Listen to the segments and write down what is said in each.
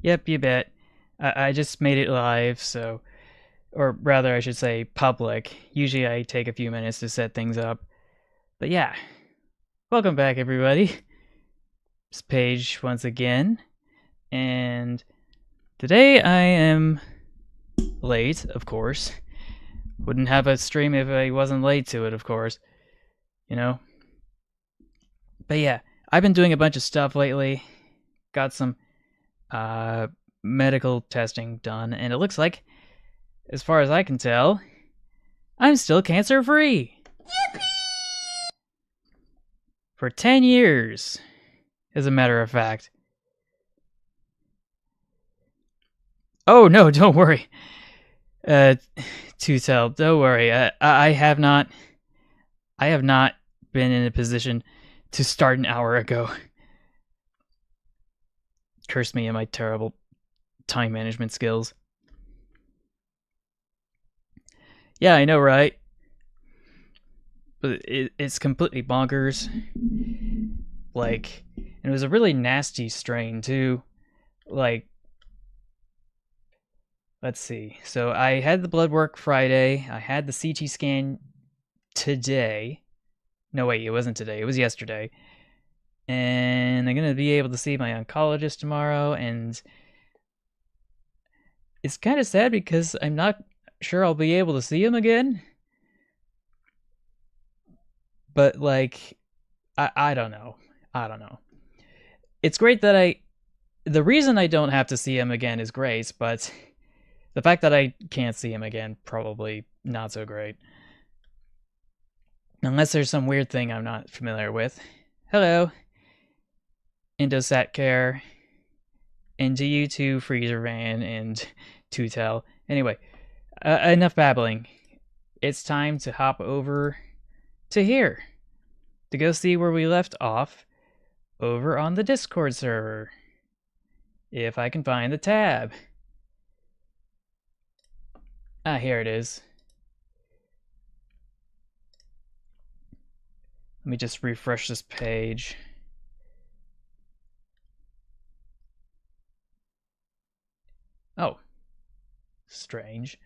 Yep, you bet. I just made it live, so, or rather, I should say public. Usually I take a few minutes to set things up. But yeah, welcome back, everybody. It's Paige once again, and today I am late, of course. Wouldn't have a stream if I wasn't late to it, of course. You know? But yeah, I've been doing a bunch of stuff lately. Got some uh, medical testing done, and it looks like, as far as I can tell, I'm still cancer free. For 10 years, as a matter of fact. Oh no, don't worry. To tell, don't worry. I have not been in a position to start an hour ago. Curse me and my terrible time management skills. Yeah, I know, right? But it's completely bonkers. Like, and it was a really nasty strain too. Like, let's see. So I had the blood work Friday. I had the CT scan today. No, wait, it wasn't today. It was yesterday. And I'm going to be able to see my oncologist tomorrow. And it's kind of sad because I'm not sure I'll be able to see him again. But, like, I don't know. I don't know. It's great that the reason I don't have to see him again is great, but the fact that I can't see him again, probably not so great. Unless there's some weird thing I'm not familiar with. Hello. Indosat Care. Into you too, Freezer Van and Tutel. Anyway, enough babbling. It's time to hop over to here to go see where we left off over on the Discord server. If I can find the tab. Ah, here it is. Let me just refresh this page. Oh. Strange.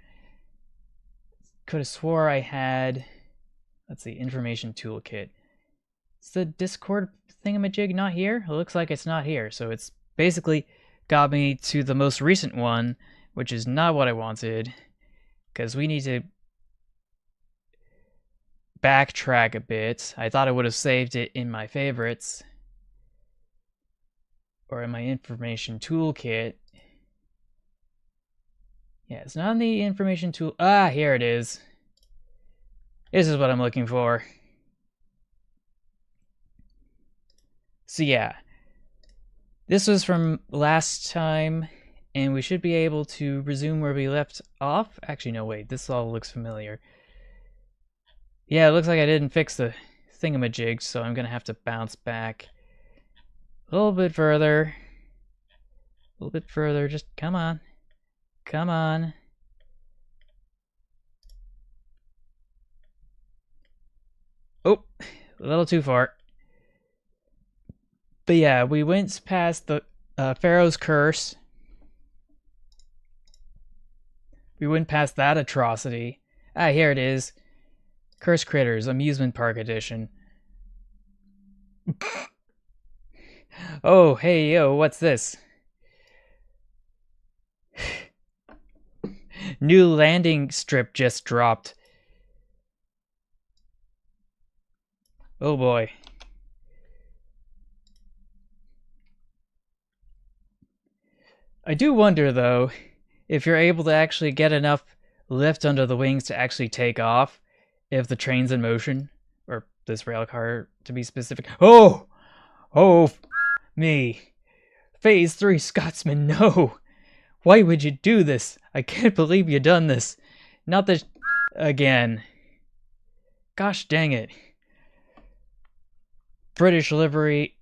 Could have swore I had... Let's see, information toolkit. Is the Discord thingamajig not here? It looks like it's not here, so it's basically got me to the most recent one, which is not what I wanted, because we need to backtrack a bit. I thought I would have saved it in my favorites, or in my information toolkit. Yeah, it's not in the information tool. Ah, here it is. This is what I'm looking for. So yeah, this was from last time, and we should be able to resume where we left off. Actually, no, wait, this all looks familiar. Yeah, it looks like I didn't fix the thingamajig, so I'm gonna have to bounce back a little bit further. A little bit further, just come on. Come on. Oh, a little too far. But yeah, we went past the Pharaoh's Curse. We went past that atrocity. Ah, here it is. Curse Critters, Amusement Park Edition. Oh, hey, yo, what's this? New landing strip just dropped. Oh boy. I do wonder, though, if you're able to actually get enough lift under the wings to actually take off, if the train's in motion, or this rail car to be specific. Oh! Oh, me. Phase 3 Scotsman, no! Why would you do this? I can't believe you done this. Not this again. Gosh dang it. British livery.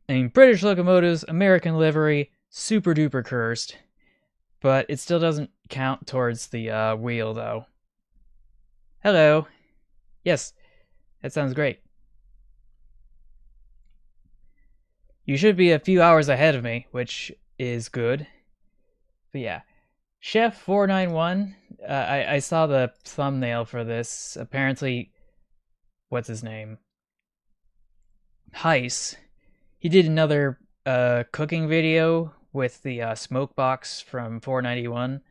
British locomotives, American livery, super duper cursed. But it still doesn't count towards the wheel, though. Hello. Yes, that sounds great. You should be a few hours ahead of me, which is good. But yeah, Chef 491. I saw the thumbnail for this. Apparently, what's his name? Heiss. He did another cooking video with the smoke box from 491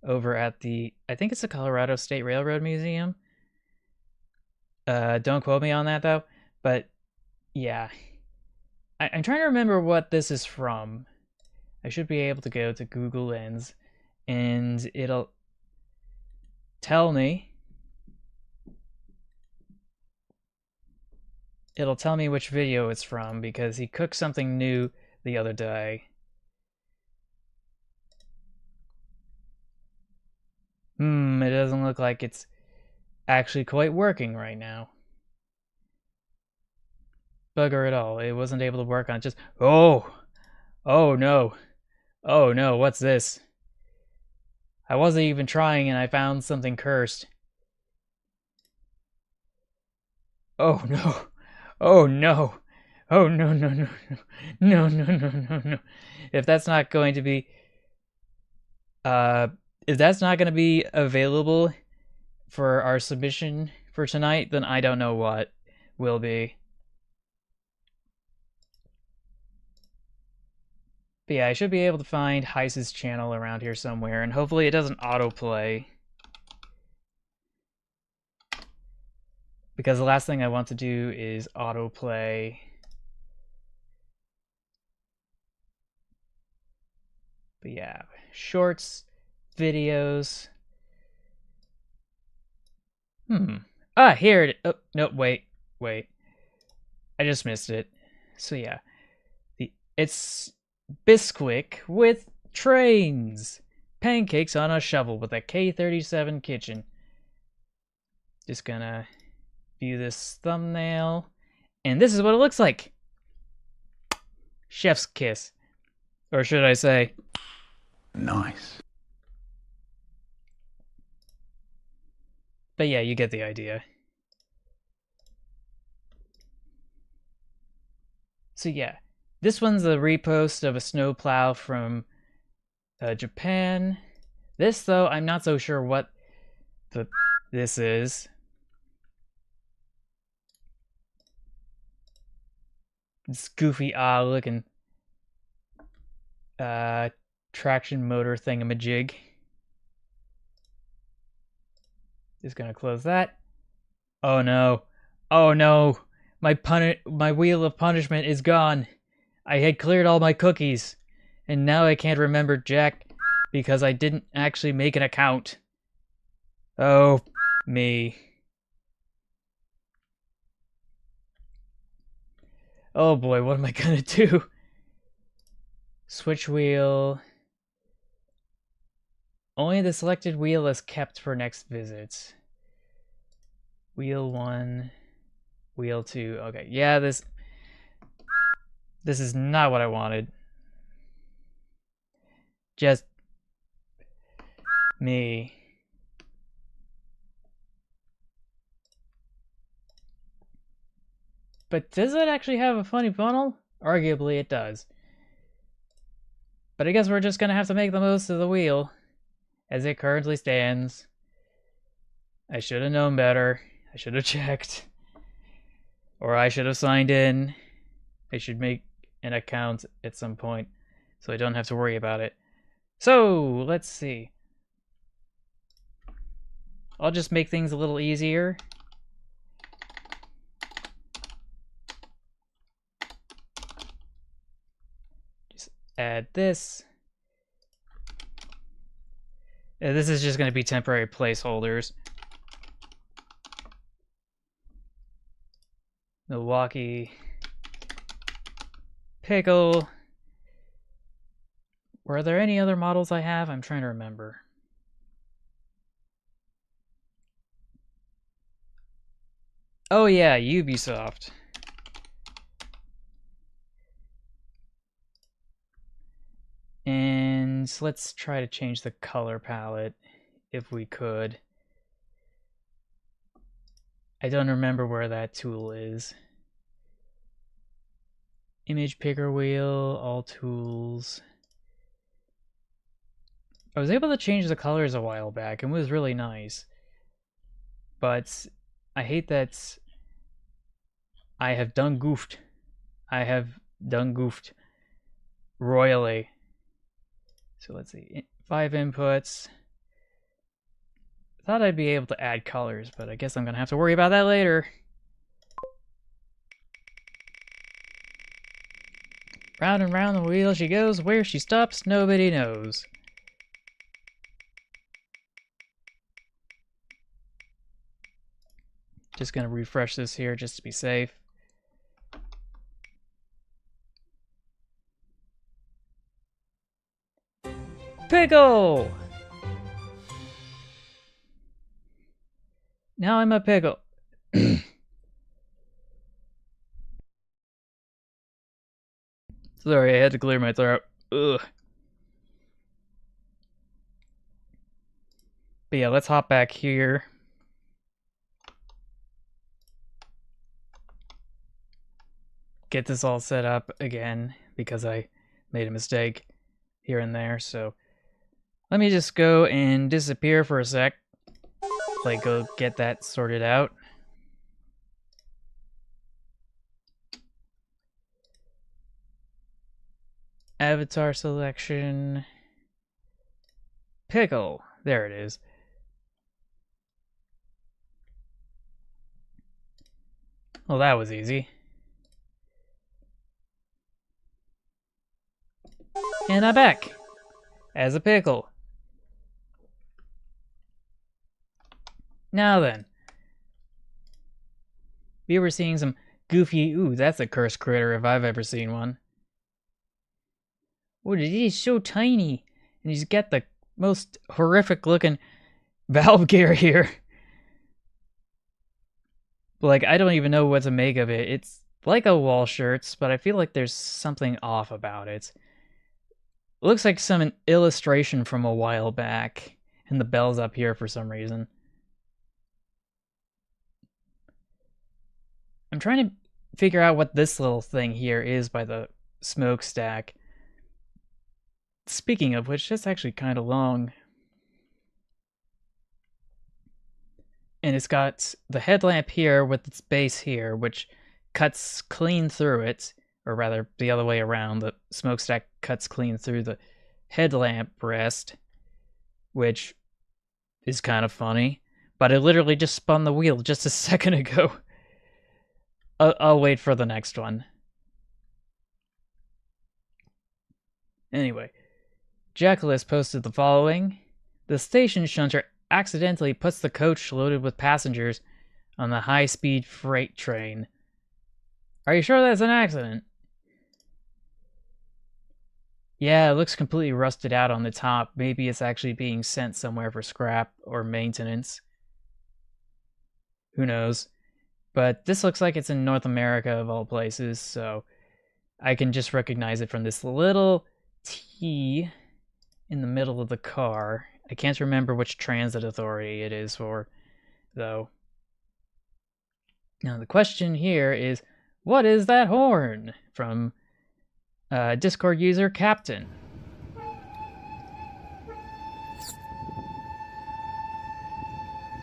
over at I think it's the Colorado State Railroad Museum. Don't quote me on that though. But yeah, I'm trying to remember what this is from. I should be able to go to Google Lens and it'll tell me. It'll tell me which video it's from because he cooked something new the other day. It doesn't look like it's actually quite working right now. Bugger at all. It wasn't able to work on just... Oh no. Oh no, what's this? I wasn't even trying and I found something cursed. Oh no. Oh no. Oh no, no, no, no. No, no, no, no, no. If that's not going to be if that's not going to be available for our submission for tonight, then I don't know what will be. But yeah, I should be able to find Heiss's channel around here somewhere, and hopefully it doesn't autoplay. Because the last thing I want to do is autoplay. But yeah, shorts, videos. Here it is. Oh, no, wait. I just missed it. So yeah, it's Bisquick with trains. Pancakes on a shovel with a K-37 kitchen. Just gonna view this thumbnail. And this is what it looks like. Chef's kiss. Or should I say... Nice. But yeah, you get the idea. So yeah, this one's a repost of a snowplow from Japan. This, though, I'm not so sure what this is. This goofy, looking traction motor thingamajig. Just gonna close that. Oh no. Oh no. My wheel of punishment is gone. I had cleared all my cookies. And now I can't remember Jack because I didn't actually make an account. Oh, me. Oh boy, what am I gonna do? Switch wheel. Only the selected wheel is kept for next visits. Wheel 1, wheel 2. Okay, yeah, this is not what I wanted. Just me. But does it actually have a funny funnel? Arguably it does. But I guess we're just gonna have to make the most of the wheel as it currently stands. I should have known better. I should have checked. Or I should have signed in. I should make an account at some point so I don't have to worry about it. So, let's see. I'll just make things a little easier. Just add this. This is just going to be temporary placeholders. Milwaukee Pickle. Were there any other models I have? I'm trying to remember. Oh yeah, Ubisoft. And let's try to change the color palette if we could. I don't remember where that tool is. Image picker wheel, all tools. I was able to change the colors a while back and it was really nice. But I hate that I have done goofed. I have done goofed royally. So let's see. 5 inputs. Thought I'd be able to add colors, but I guess I'm gonna have to worry about that later. Round and round the wheel she goes, where she stops, nobody knows. Just gonna refresh this here just to be safe. Pickle! Now I'm a pickle. Sorry, I had to clear my throat. Ugh. But yeah, let's hop back here. Get this all set up again because I made a mistake here and there. So let me just go and disappear for a sec. Like, go get that sorted out. Avatar selection. Pickle. There it is. Well, that was easy. And I'm back as a pickle. Now then, we were seeing some goofy. Ooh, that's a cursed critter if I've ever seen one. Oh, he's so tiny, and he's got the most horrific looking valve gear here. Like, I don't even know what to make of it. It's like a wall shirts, but I feel like there's something off about it. Looks like some illustration from a while back, and the bell's up here for some reason. I'm trying to figure out what this little thing here is by the smokestack. Speaking of which, that's actually kind of long. And it's got the headlamp here with its base here, which cuts clean through it, or rather the other way around. The smokestack cuts clean through the headlamp rest, which is kind of funny. But I literally just spun the wheel just a second ago. I'll wait for the next one. Anyway, Jackalis posted the following. The station shunter accidentally puts the coach loaded with passengers on the high-speed freight train. Are you sure that's an accident? Yeah, it looks completely rusted out on the top. Maybe it's actually being sent somewhere for scrap or maintenance. Who knows? But this looks like it's in North America of all places, so I can just recognize it from this little T in the middle of the car. I can't remember which transit authority it is for, though. Now the question here is, what is that horn? From Discord user Captain.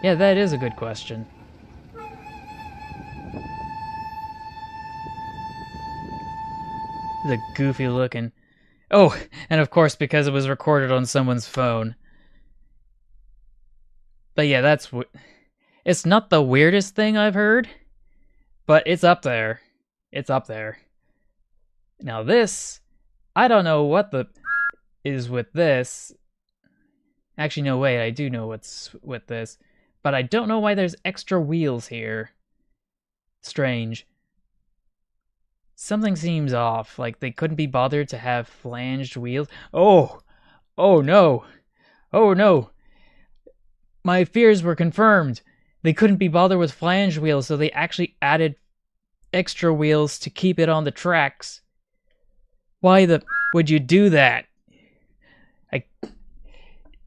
Yeah, that is a good question. The goofy looking. Oh, and of course because it was recorded on someone's phone. But yeah, that's what. It's not the weirdest thing I've heard, but it's up there. It's up there. Now this, I don't know what the is with this. Actually, no, wait, I do know what's with this. But I don't know why there's extra wheels here. Strange. Something seems off, like they couldn't be bothered to have flanged wheels. Oh! Oh no! Oh no! My fears were confirmed. They couldn't be bothered with flange wheels, so they actually added extra wheels to keep it on the tracks. Why the would you do that?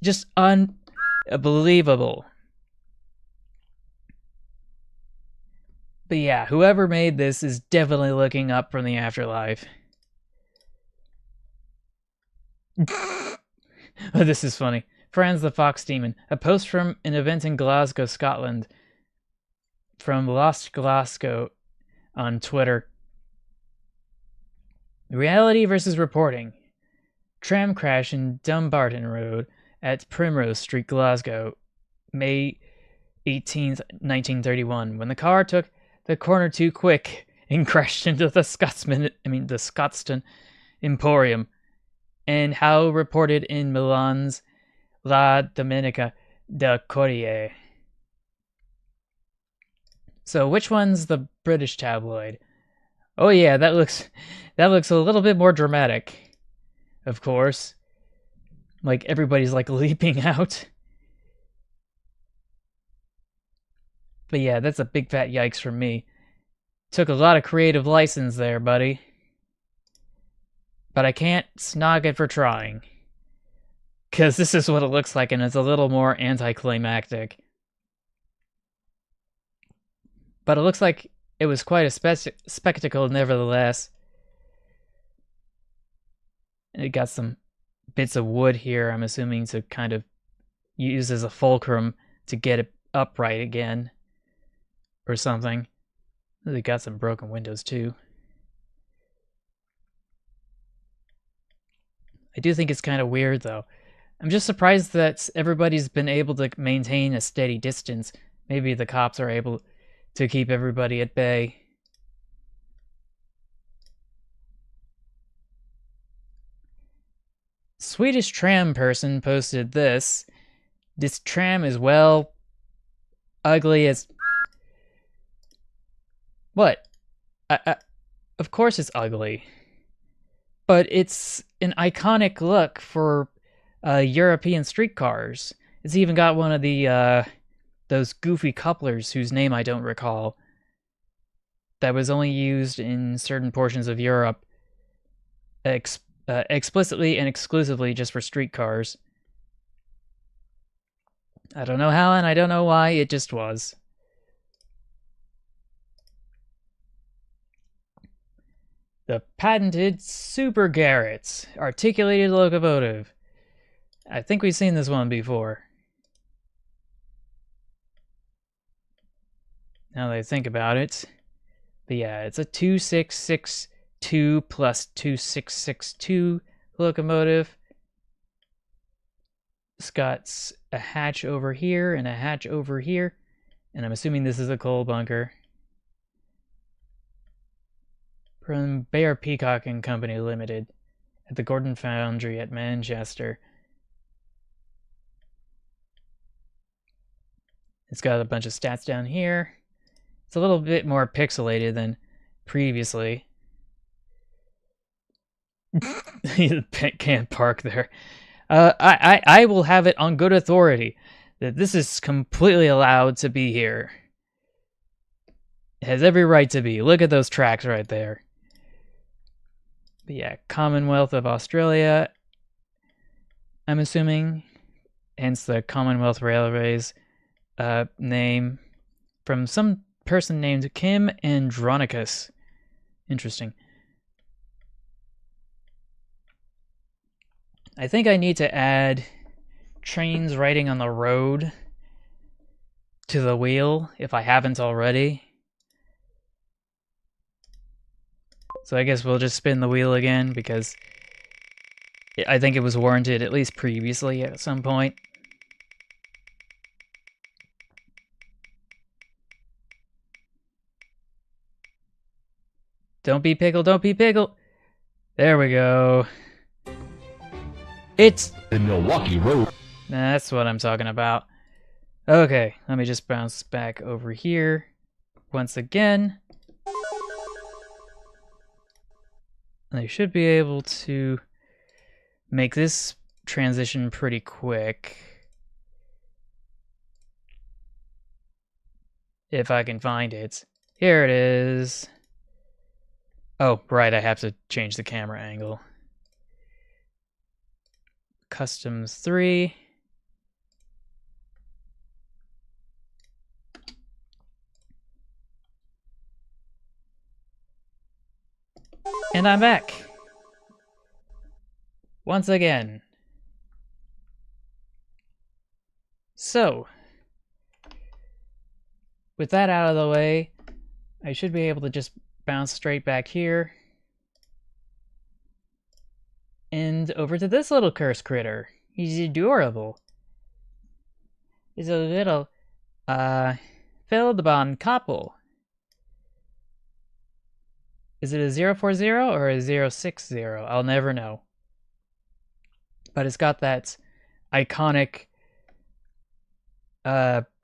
Just unbelievable. But yeah, whoever made this is definitely looking up from the afterlife. Oh, this is funny. Franz the Fox Demon. A post from an event in Glasgow, Scotland. From Lost Glasgow on Twitter. Reality versus reporting. Tram crash in Dumbarton Road at Primrose Street, Glasgow, May 18th, 1931, when the car took the corner too quick and crashed into the Scotston Emporium, and how reported in Milan's La Domenica del Corriere. So which one's the British tabloid? Oh yeah, that looks a little bit more dramatic. Of course. Like everybody's like leaping out. But yeah, that's a big fat yikes from me. Took a lot of creative license there, buddy. But I can't snog it for trying. Because this is what it looks like, and it's a little more anticlimactic. But it looks like it was quite a spectacle nevertheless. And it got some bits of wood here, I'm assuming, to kind of use as a fulcrum to get it upright again. Or something. They got some broken windows too. I do think it's kind of weird though. I'm just surprised that everybody's been able to maintain a steady distance. Maybe the cops are able to keep everybody at bay. Swedish tram person posted this. This tram is, well, ugly as... What? Of course it's ugly. But it's an iconic look for European streetcars. It's even got one of the those goofy couplers whose name I don't recall. That was only used in certain portions of Europe, explicitly and exclusively just for streetcars. I don't know how and I don't know why, it just was. The patented Super Garrett articulated locomotive. I think we've seen this one before. Now that I think about it. But yeah, it's a 2662 plus 2662 locomotive. It's got a hatch over here and a hatch over here. And I'm assuming this is a coal bunker. From Bayer Peacock and Company Limited at the Gordon Foundry at Manchester. It's got a bunch of stats down here. It's a little bit more pixelated than previously. Can't park there. I will have it on good authority that this is completely allowed to be here. It has every right to be. Look at those tracks right there. But yeah, Commonwealth of Australia, I'm assuming, hence the Commonwealth Railways name, from some person named Kim Andronicus. Interesting. I think I need to add trains riding on the road to the wheel, if I haven't already. So I guess we'll just spin the wheel again, because I think it was warranted at least previously at some point. Don't be pickled, don't be pickled. There we go. It's The Milwaukee Road. That's what I'm talking about. Okay, let me just bounce back over here once again. I should be able to make this transition pretty quick. If I can find it. Here it is. Oh, right, I have to change the camera angle. Customs 3. And I'm back. Once again. So, with that out of the way, I should be able to just bounce straight back here. And over to this little cursed critter. He's adorable. He's a little, Feldbahn couple. Is it a 040 or a 060? I'll never know. But it's got that iconic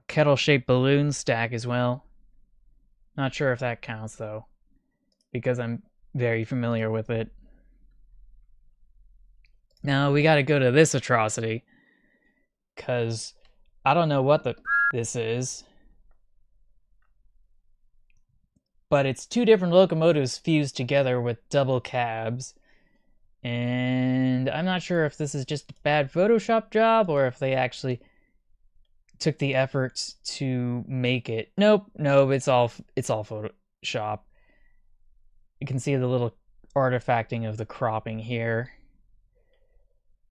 kettle-shaped balloon stack as well. Not sure if that counts though, because I'm very familiar with it. Now we gotta go to this atrocity, because I don't know what this is. But it's two different locomotives fused together with double cabs. And I'm not sure if this is just a bad Photoshop job or if they actually took the effort to make it. Nope, it's all Photoshop. You can see the little artifacting of the cropping here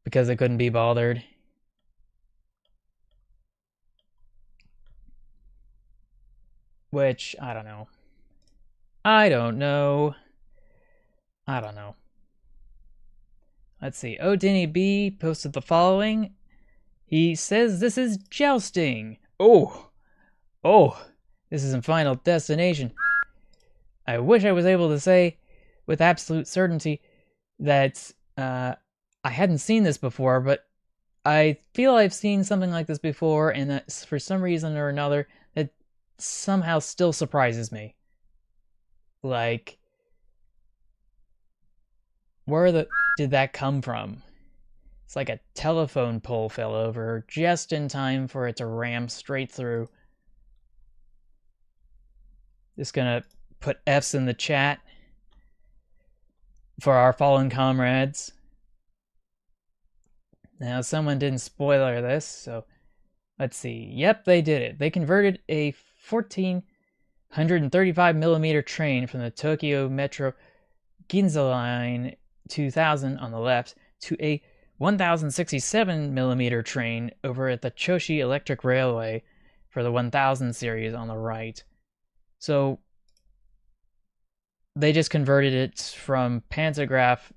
because it couldn't be bothered. Which, I don't know. Let's see. Denny B posted the following. He says this is jousting. Oh, this is in Final Destination. I wish I was able to say with absolute certainty that I hadn't seen this before, but I feel I've seen something like this before, and that for some reason or another, it somehow still surprises me. Like, where did that come from? It's like a telephone pole fell over just in time for it to ram straight through. Just gonna put F's in the chat for our fallen comrades. Now, someone didn't spoiler this, so let's see. Yep, they did it. They converted a 1,435mm train from the Tokyo Metro Ginza Line 2000 on the left to a 1,067mm train over at the Choshi Electric Railway for the 1000 series on the right. So they just converted it from pantograph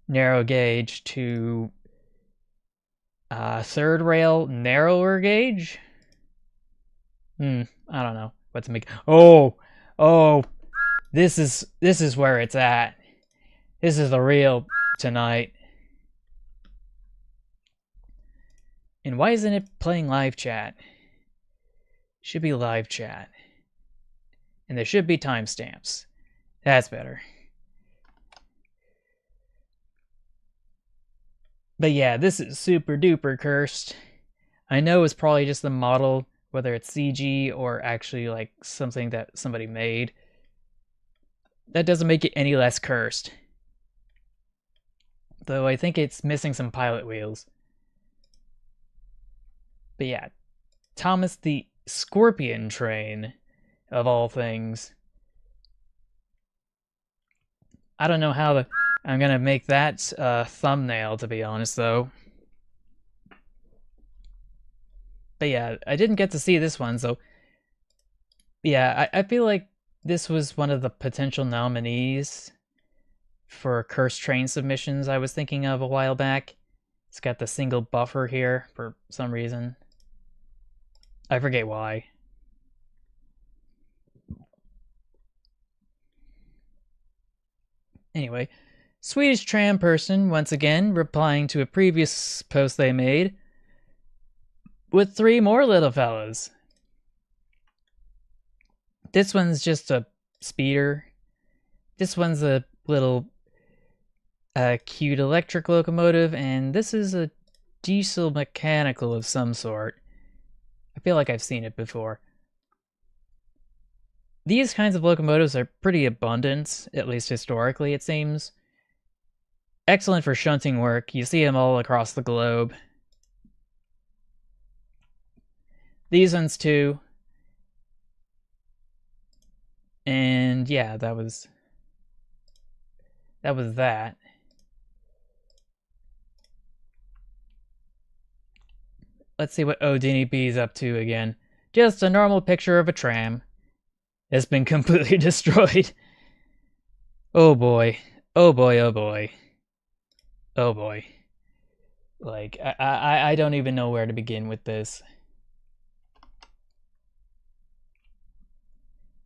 narrow gauge to third rail narrower gauge. I don't know what to make. Oh, this is where it's at. This is the real tonight. And why isn't it playing live chat? Should be live chat. And there should be timestamps. That's better. But yeah, this is super duper cursed. I know it's probably just the model, whether it's CG or actually like something that somebody made. That doesn't make it any less cursed. Though I think it's missing some pilot wheels. But yeah, Thomas the Scorpion Train, of all things. I don't know how I'm gonna make that thumbnail, to be honest, though. But yeah, I didn't get to see this one, so yeah, I feel like this was one of the potential nominees for cursed train submissions I was thinking of a while back. It's got the single buffer here for some reason. I forget why. Anyway, Swedish tram person, once again, replying to a previous post they made with 3 more little fellas. This one's just a speeder. This one's a little cute electric locomotive, and this is a diesel mechanical of some sort. I feel like I've seen it before. These kinds of locomotives are pretty abundant, at least historically, it seems. Excellent for shunting work. You see them all across the globe. These ones too. And yeah, that was that. let's see what ODNP is up to again. Just a normal picture of a tram. It's been completely destroyed. Oh boy. Oh boy, oh boy. Oh boy. Like, I don't even know where to begin with this.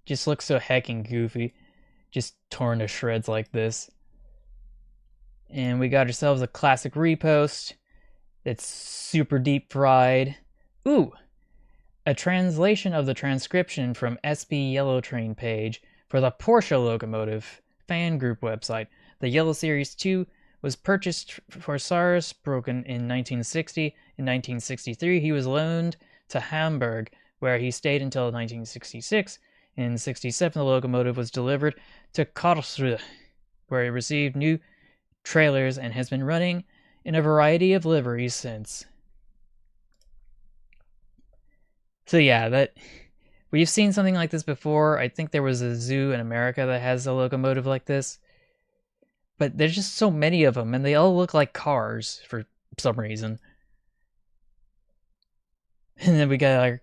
Just looks so heckin' goofy. Just torn to shreds like this. And we got ourselves a classic repost that's super deep fried. Ooh! A translation of the transcription from SB Yellow Train page for the Porsche locomotive fan group website. The Yellow Series 2 was purchased for Saarbrücken in 1960. In 1963, he was loaned to Hamburg, where he stayed until 1966. In 67, the locomotive was delivered to Karlsruhe, where it received new trailers and has been running in a variety of liveries since. So yeah, we've seen something like this before. I think there was a zoo in America that has a locomotive like this. But there's just so many of them, and they all look like cars for some reason. And then we got our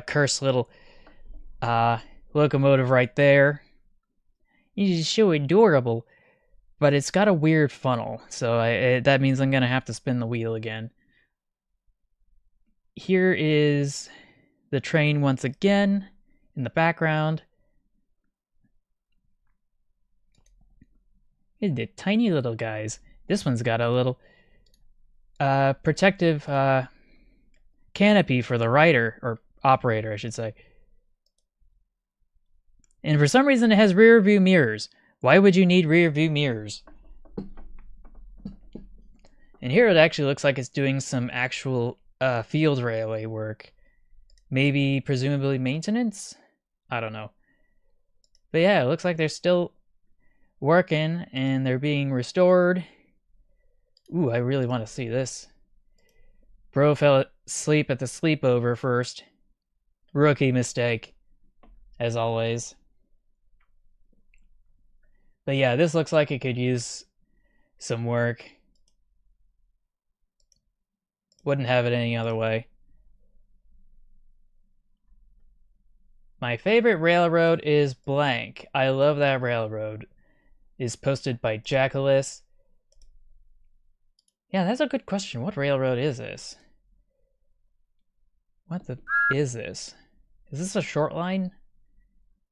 cursed little locomotive right there. It's so adorable, but it's got a weird funnel, so that means I'm gonna have to spin the wheel again. Here is the train once again in the background. The tiny little guys. This one's got a little protective canopy for the rider, or operator, I should say. And for some reason, it has rear view mirrors. Why would you need rear view mirrors? And here it actually looks like it's doing some actual field railway work. Maybe, presumably, maintenance? I don't know. But yeah, it looks like they're still working and they're being restored. Ooh, I really want to see this. Bro fell asleep at the sleepover first. Rookie mistake, as always. But yeah, this looks like it could use some work. Wouldn't have it any other way. My favorite railroad is blank. I love that railroad. Is posted by Jackalis. Yeah, that's a good question. What railroad is this? What the is this? Is this a short line?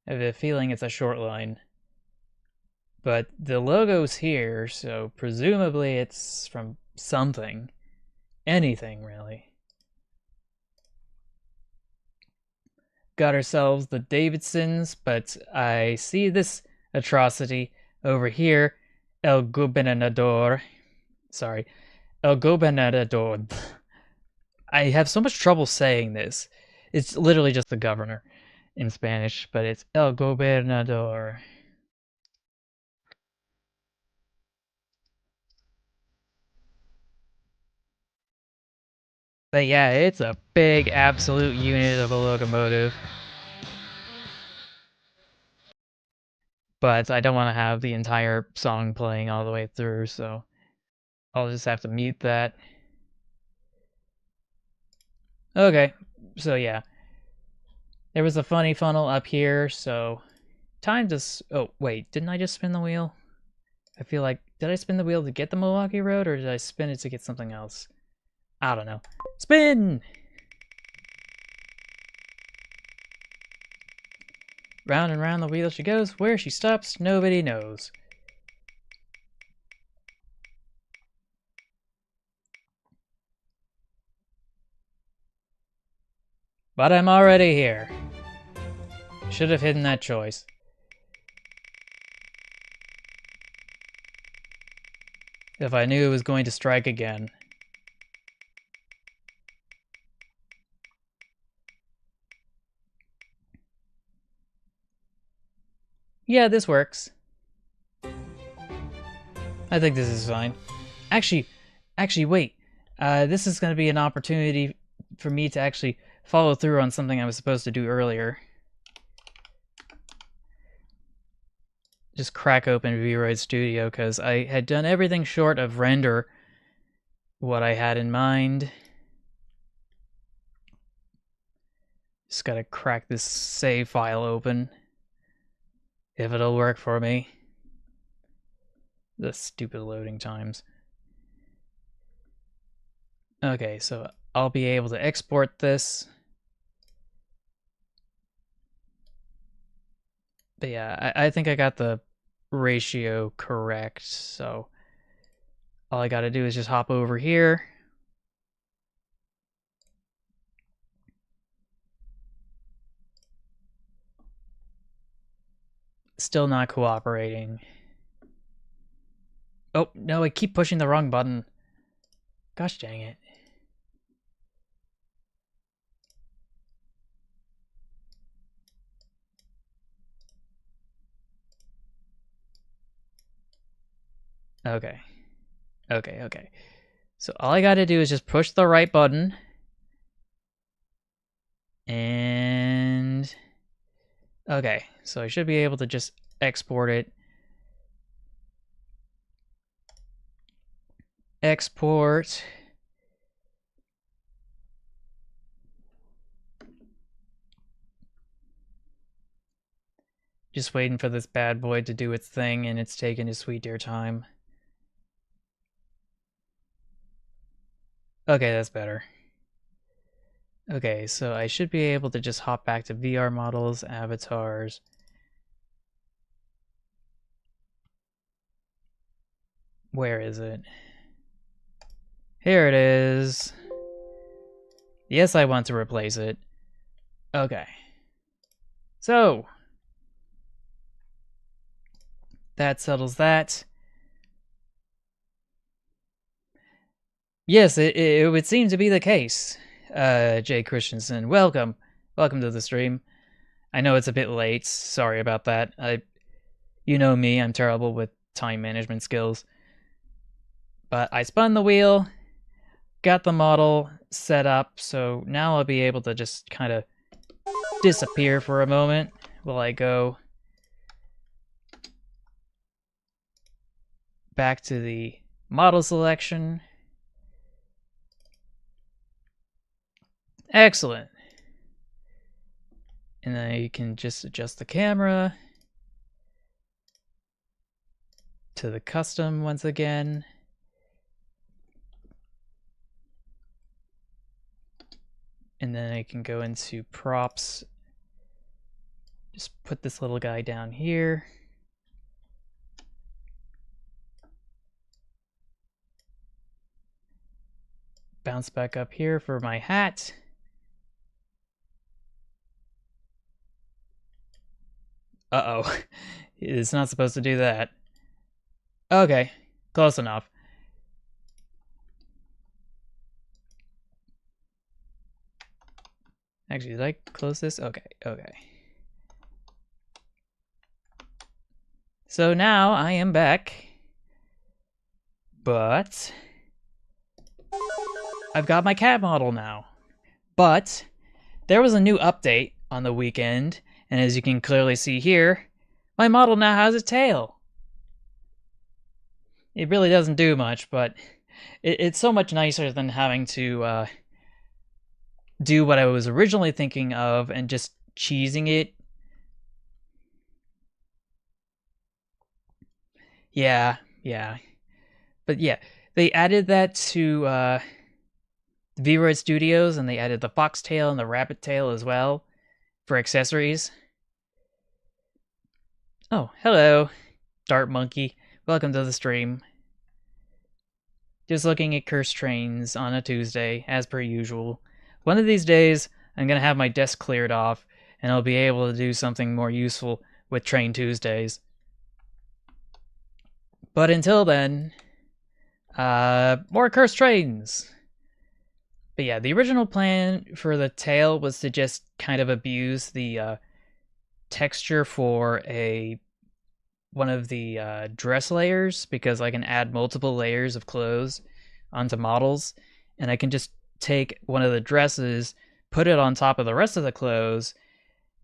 I have a feeling it's a short line. But the logo's here, so presumably it's from something. Anything, really. Got ourselves the Davidsons, but I see this atrocity over here. El Gobernador. Sorry. El Gobernador. I have so much trouble saying this. It's literally just the governor in Spanish, but it's El Gobernador. But yeah, it's a big absolute unit of a locomotive. But I don't want to have the entire song playing all the way through, so I'll just have to mute that. Okay, so yeah. There was a funny funnel up here, so time to... Oh, wait, didn't I just spin the wheel? I feel like... Did I spin the wheel to get the Milwaukee Road, or did I spin it to get something else? I don't know. Spin! Round and round the wheel she goes. Where she stops, nobody knows. But I'm already here. Should have hidden that choice. If I knew it was going to strike again. Yeah, this works. I think this is fine. Actually, wait. This is going to be an opportunity for me to actually follow through on something I was supposed to do earlier. Just crack open VRoid Studio, because I had done everything short of render what I had in mind. Just gotta crack this save file open. If it'll work for me. The stupid loading times. Okay, so I'll be able to export this. But yeah, I think I got the ratio correct, so all I gotta do is just hop over here. Still not cooperating. Oh, no, I keep pushing the wrong button. Gosh dang it. Okay. Okay. So all I gotta do is just push the right button. And... okay, so I should be able to just export it. Export. Just waiting for this bad boy to do its thing, and it's taking its sweet dear time. Okay, that's better. Okay, so I should be able to just hop back to VR models, avatars. Where is it? Here it is. Yes, I want to replace it. Okay. So, that settles that. Yes, it would seem to be the case. Jay Christensen, welcome. Welcome to the stream. I know it's a bit late. Sorry about that. You know me, I'm terrible with time management skills. But I spun the wheel, got the model set up, so now I'll be able to just kind of disappear for a moment while I go back to the model selection. Excellent. And then you can just adjust the camera to the custom once again. And then I can go into props. Just put this little guy down here. Bounce back up here for my hat. Uh-oh. It's not supposed to do that. Okay, close enough. Actually, did I close this? Okay. So now I am back. But I've got my cat model now. But there was a new update on the weekend, and as you can clearly see here, my model now has a tail. It really doesn't do much, but it's so much nicer than having to do what I was originally thinking of and just cheesing it. Yeah. But yeah, they added that to V-Roid Studios, and they added the foxtail and the rabbit tail as well for accessories. Oh, hello, Dart Monkey. Welcome to the stream. Just looking at cursed trains on a Tuesday, as per usual. One of these days, I'm going to have my desk cleared off, and I'll be able to do something more useful with Train Tuesdays. But until then, more cursed trains. But yeah, the original plan for the tail was to just kind of abuse the texture for one of the dress layers, because I can add multiple layers of clothes onto models, and I can just take one of the dresses, put it on top of the rest of the clothes,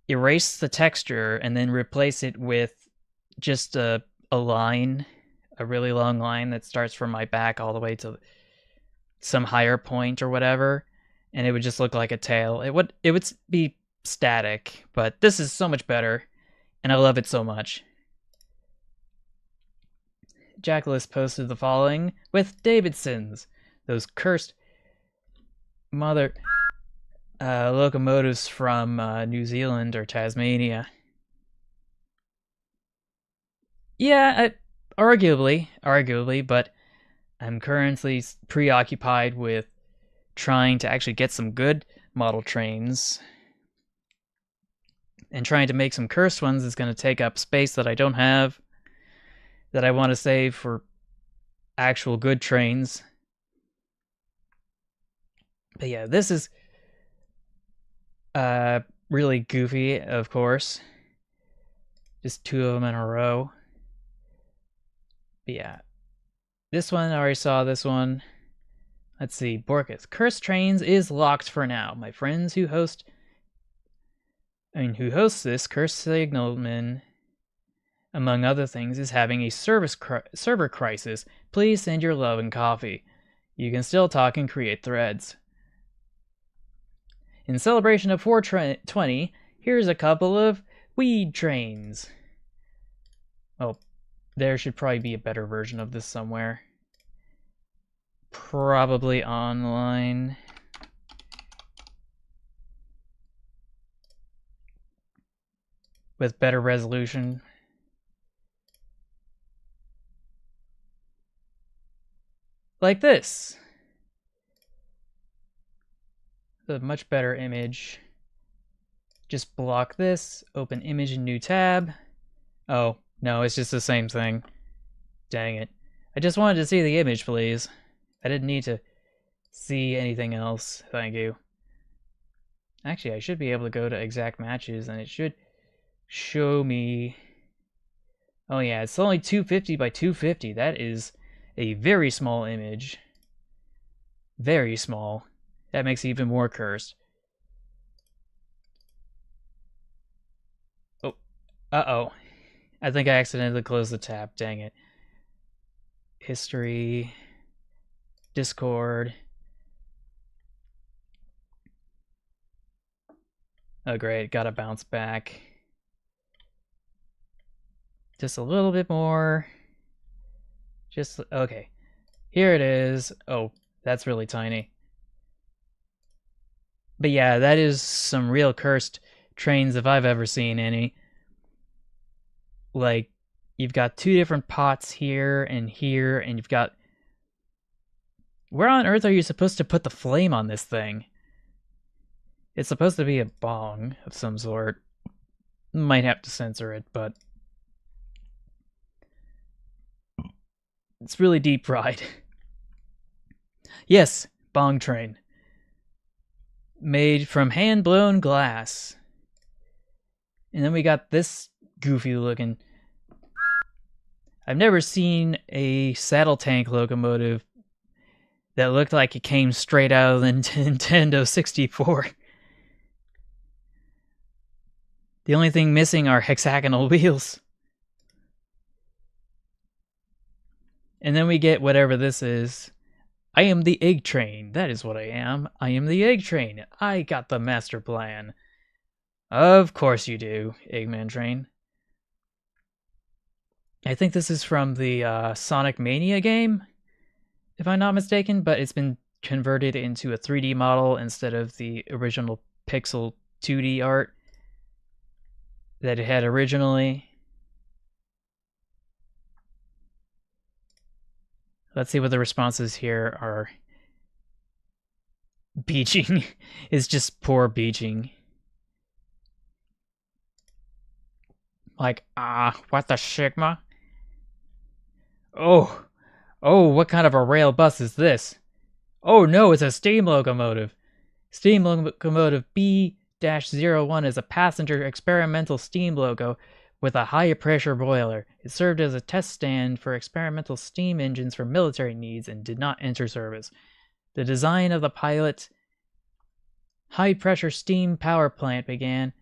erase the texture, and then replace it with just a line, a really long line that starts from my back all the way to some higher point or whatever, and it would just look like a tail. It would be static, but this is so much better, and I love it so much. Jackalus posted the following with Davidsons, those cursed mother locomotives from New Zealand or Tasmania. Yeah, arguably, but I'm currently preoccupied with trying to actually get some good model trains. And trying to make some cursed ones is going to take up space that I don't have, that I want to save for actual good trains. But yeah, this is really goofy, of course. Just two of them in a row. But yeah, this one, I already saw this one. Let's see, Borkus. Cursed Trains is locked for now. My friends who hosts this cursed signalman, among other things, is having a server crisis. Please send your love and coffee. You can still talk and create threads. In celebration of 420, here's a couple of weed trains. Oh, there should probably be a better version of this somewhere. Probably online. With better resolution. Like this. A much better image. Just block this, open image in new tab. Oh, no, it's just the same thing. Dang it. I just wanted to see the image, please. I didn't need to see anything else. Thank you. Actually, I should be able to go to exact matches, and it should show me... Oh yeah, it's only 250 by 250. That is a very small image. Very small. That makes it even more cursed. Oh, uh-oh. I think I accidentally closed the tab. Dang it. History. Discord. Oh, great. Gotta bounce back. Just a little bit more. Just, okay. Here it is. Oh, that's really tiny. But yeah, that is some real cursed trains if I've ever seen any. Like, you've got two different pots here, and you've got... Where on earth are you supposed to put the flame on this thing? It's supposed to be a bong of some sort. Might have to censor it, but... It's really deep fried. Yes, bong train. Made from hand-blown glass. And then we got this goofy looking... I've never seen a saddle tank locomotive that looked like it came straight out of the Nintendo 64. The only thing missing are hexagonal wheels. And then we get whatever this is. I am the egg train. That is what I am. I am the egg train. I got the master plan. Of course you do, Eggman Train. I think this is from the Sonic Mania game, if I'm not mistaken, but it's been converted into a 3D model instead of the original pixel 2D art that it had originally. Let's see what the responses here are. Beaching is just poor beaching. Like, what the Sigma? Oh, what kind of a rail bus is this? Oh no, it's a steam locomotive. Steam locomotive B-01 is a passenger experimental steam loco with a high pressure boiler. It served as a test stand for experimental steam engines for military needs and did not enter service. The design of the pilot high pressure steam power plant began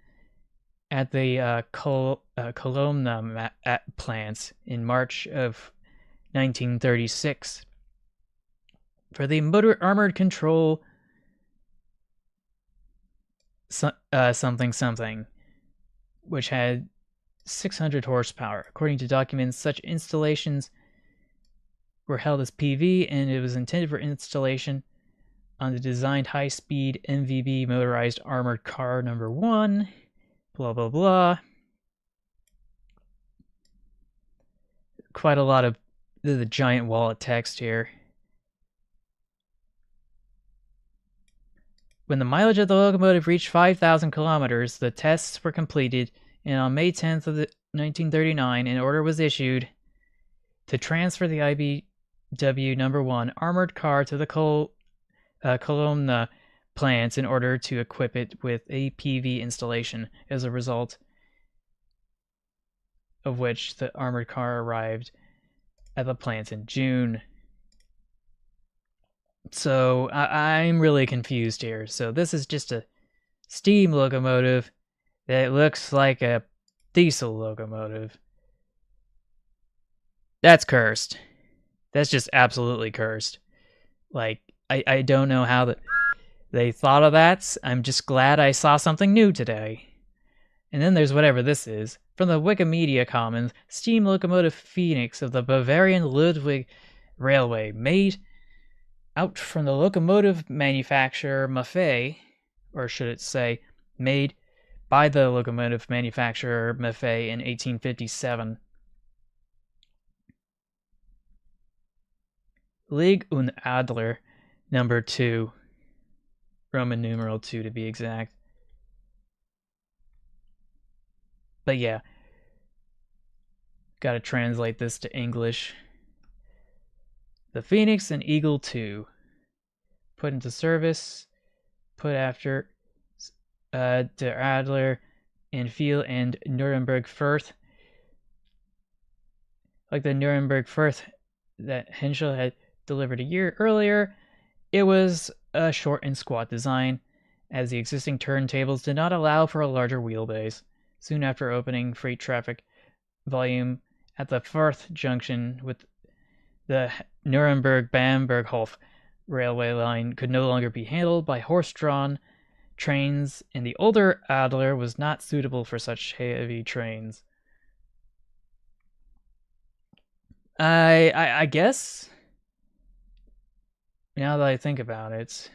at the Columna plants in March of 1936. For the motor armored control something something, which had 600 horsepower. According to documents, such installations were held as PV, and it was intended for installation on the designed high-speed MVB motorized armored car number 1. Blah, blah, blah. Quite a lot of the giant wall of text here. When the mileage of the locomotive reached 5,000 kilometers, the tests were completed, and on May 10th of 1939, an order was issued to transfer the IBW number 1 armored car to the Columna plant in order to equip it with a PV installation. As a result of which, the armored car arrived at the plant in June. So I'm really confused here. So this is just a steam locomotive that looks like a diesel locomotive. That's cursed. That's just absolutely cursed. Like, I don't know how they thought of that. I'm just glad I saw something new today. And then there's whatever this is. From the Wikimedia Commons, steam locomotive Phoenix of the Bavarian Ludwig Railway, made out from the locomotive manufacturer Maffei, or should it say, made by the locomotive manufacturer Maffei in 1857. Lig und Adler, number 2. Roman numeral 2 to be exact. But yeah, gotta translate this to English. The Phoenix and Eagle 2, put into service, put after Der Adler in Fiel and Nuremberg Firth. Like the Nuremberg Firth that Henschel had delivered a year earlier, it was a short and squat design, as the existing turntables did not allow for a larger wheelbase. Soon after opening, freight traffic volume at the Firth junction with the Nuremberg-Bamberghof railway line could no longer be handled by horse-drawn trains, and the older Adler was not suitable for such heavy trains. I guess, now that I think about it,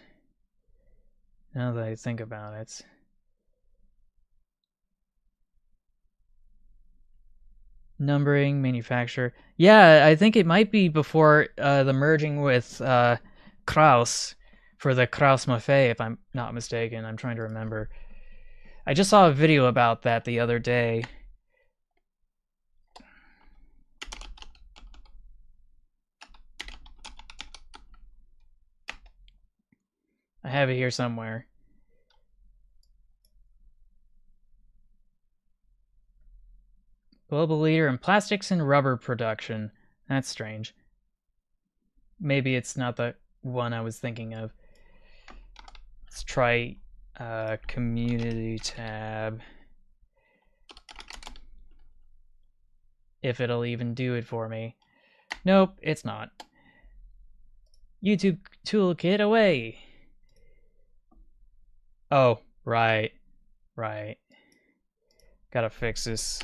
numbering, manufacturer. Yeah, I think it might be before the merging with Kraus for the Kraus Maffei, if I'm not mistaken. I'm trying to remember. I just saw a video about that the other day. I have it here somewhere. Global leader in plastics and rubber production. That's strange. Maybe it's not the one I was thinking of. Let's try community tab. If it'll even do it for me. Nope, it's not. YouTube toolkit away. Oh, right. Gotta fix this.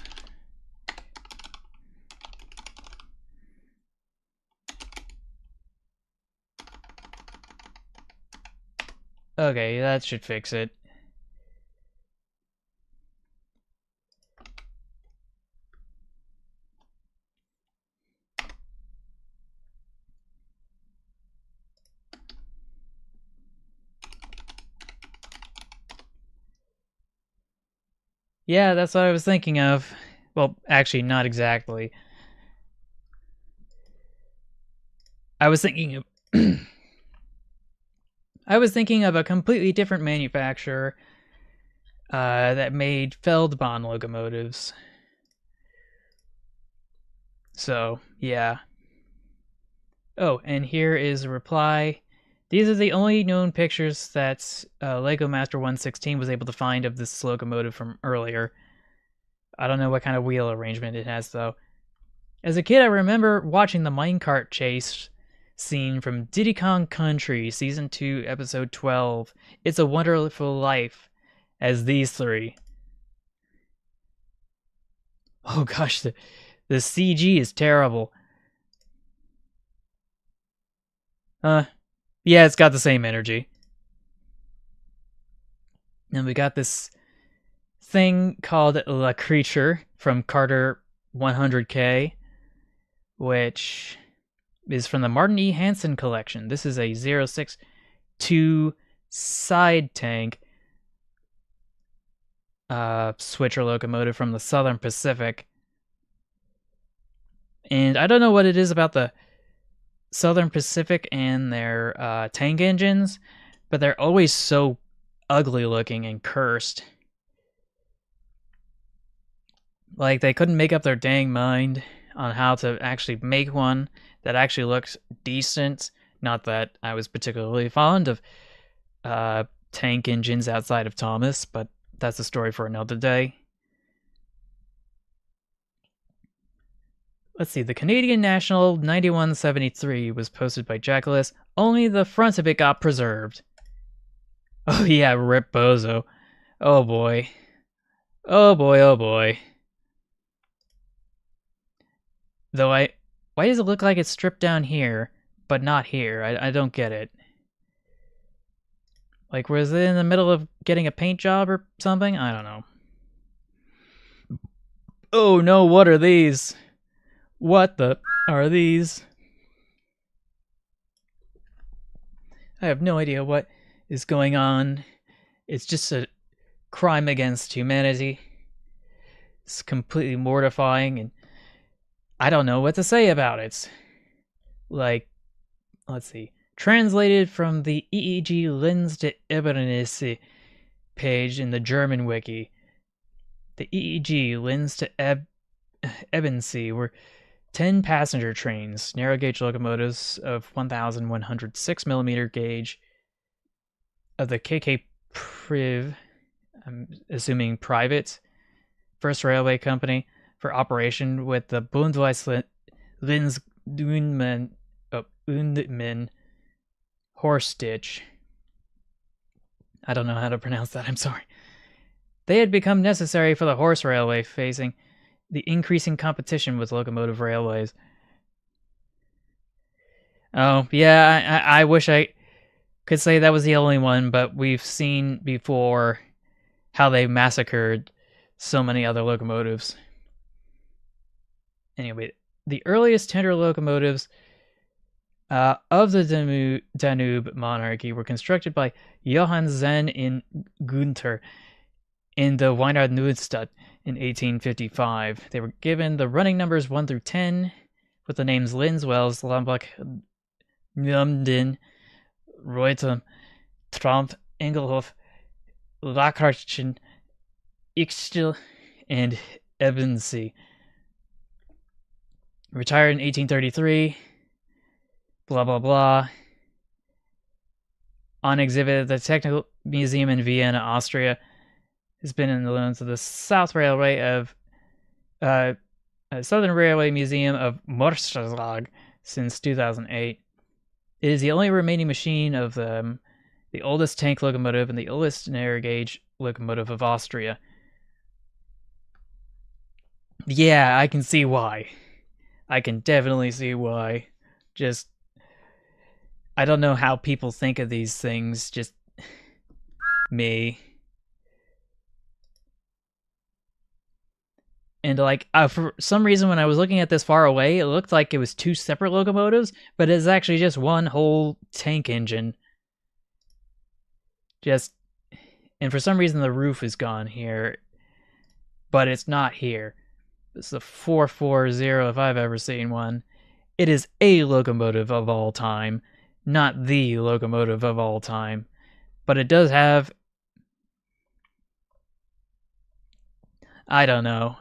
Okay, that should fix it. Yeah, that's what I was thinking of. Well, actually, not exactly. I was thinking of I was thinking of a completely different manufacturer that made Feldbahn locomotives. So, yeah. Oh, and here is a reply. These are the only known pictures that Lego Master 116 was able to find of this locomotive from earlier. I don't know what kind of wheel arrangement it has, though. As a kid, I remember watching the minecart chase scene from Diddy Kong Country, Season 2, Episode 12, It's a Wonderful Life, as these three. Oh gosh, the CG is terrible. Yeah, it's got the same energy. And we got this thing called La Creature from Carter 100K, which is from the Martin E. Hansen collection. This is a 062 side tank switcher locomotive from the Southern Pacific. And I don't know what it is about the Southern Pacific and their tank engines, but they're always so ugly looking and cursed. Like, they couldn't make up their dang mind on how to actually make one that actually looks decent. Not that I was particularly fond of tank engines outside of Thomas, but that's a story for another day. Let's see, the Canadian National 9173 was posted by Jackalis. Only the front of it got preserved. Oh yeah, rip Bozo. Oh boy. Oh boy, oh boy. Though why does it look like it's stripped down here, but not here? I don't get it. Like, was it in the middle of getting a paint job or something? I don't know. Oh no, what are these? What the are these? I have no idea what is going on. It's just a crime against humanity. It's completely mortifying, and I don't know what to say about it. Like, let's see. Translated from the EEG Lens to Ebernisse page in the German wiki. The EEG Lens to Ebensee were 10 passenger trains, narrow gauge locomotives of 1,106 millimeter gauge of the KK Priv, I'm assuming private, first railway company for operation with the Bundeswehr Linz Undmen horse stitch. I don't know how to pronounce that, I'm sorry. They had become necessary for the horse railway, facing the increasing competition with locomotive railways. Oh, yeah, I wish I could say that was the only one, but we've seen before how they massacred so many other locomotives. Anyway, the earliest tender locomotives of the Danube monarchy were constructed by Johann Zen in Gunther in the Weinrad Neustadt in 1855. They were given the running numbers 1 through 10 with the names Linz, Wells, Lambach, Numden, Reutem, Tromp, Engelhof, Lacharchen, Ixtel, and Ebensee. Retired in 1833. Blah, blah, blah. On exhibit at the Technical Museum in Vienna, Austria. Has been in the loans of the South Railway of Southern Railway Museum of Morschlag since 2008. It is the only remaining machine of the oldest tank locomotive and the oldest narrow gauge locomotive of Austria. Yeah, I can see why. I can definitely see why. Just, I don't know how people think of these things. Just me. And like, for some reason, when I was looking at this far away, it looked like it was two separate locomotives, but it's actually just one whole tank engine. Just, and for some reason the roof is gone here, but it's not here. This is a 440 if I've ever seen one. It is a locomotive of all time, not the locomotive of all time. But it does have... I don't know.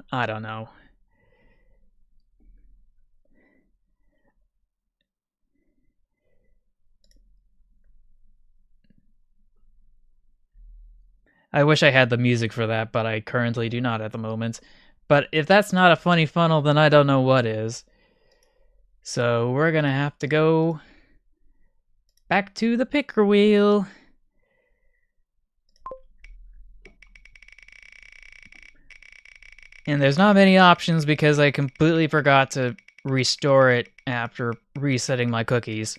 I wish I had the music for that, but I currently do not at the moment. But if that's not a funny funnel, then I don't know what is. So we're gonna have to go back to the picker wheel. And there's not many options because I completely forgot to restore it after resetting my cookies.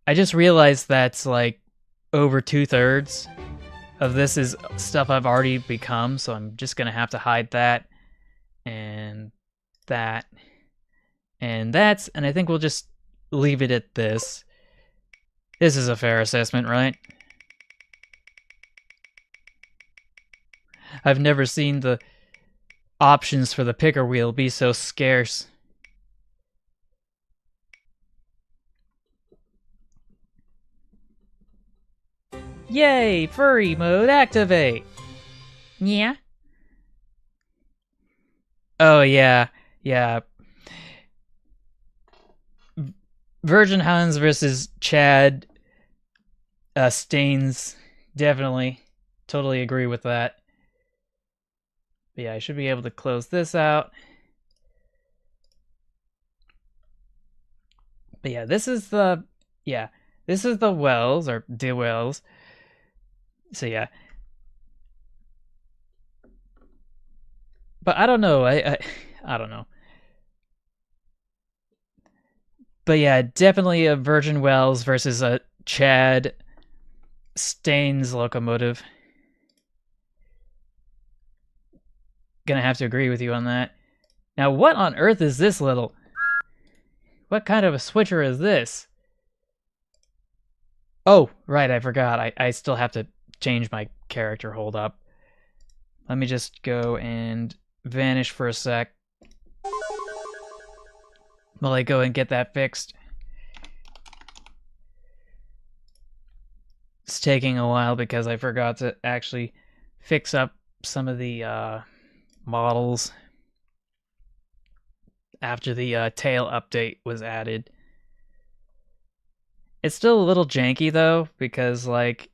I just realized that's like over 2/3 of this is stuff I've already become, so I'm just gonna have to hide that and that and that, and I think we'll just leave it at this. This is a fair assessment, right? I've never seen the options for the picker wheel be so scarce. Yay! Furry mode activate! Yeah? Oh, yeah. Yeah. Virgin Hans versus Chad Stains. Definitely. Totally agree with that. But yeah, I should be able to close this out. But yeah, this is the wells or de wells. So yeah. But I don't know. I don't know. But yeah, definitely a Virgin Wells versus a Chad Stains locomotive. Gonna have to agree with you on that. Now, what on earth is this little? What kind of a switcher is this? Oh, right, I forgot. I still have to change my character. Hold up. Let me just go and vanish for a sec while I go and get that fixed. It's taking a while because I forgot to actually fix up some of the models after the tail update was added. It's still a little janky though, because like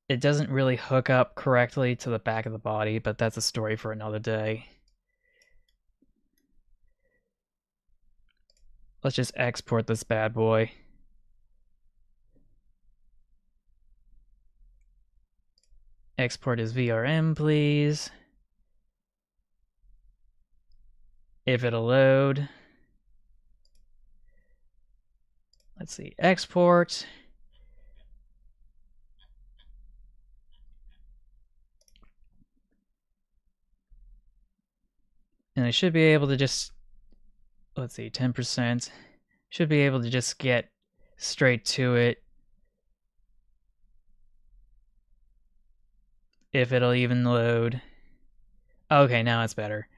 it doesn't really hook up correctly to the back of the body, but that's a story for another day. Let's just export this bad boy. Export as VRM, please. If it'll load. Let's see, export. And I should be able to just, let's see, 10%. Should be able to just get straight to it. If it'll even load. Okay, now it's better.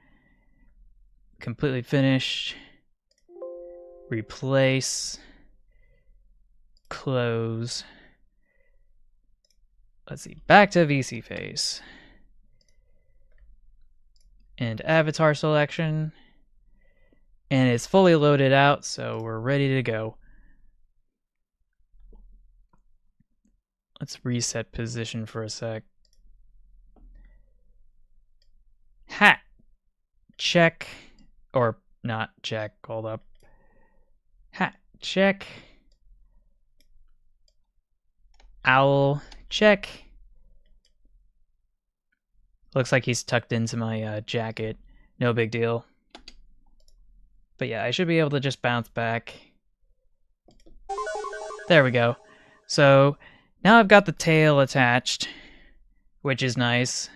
Completely finished. Replace. Close. Let's see, back to VC face. And avatar selection. And it's fully loaded out, so we're ready to go. Let's reset position for a sec. Hat. Check. Or not check, hold up. Hat. Check. Owl. Check. Looks like he's tucked into my jacket. No big deal. But yeah, I should be able to just bounce back. There we go. So now I've got the tail attached, which is nice.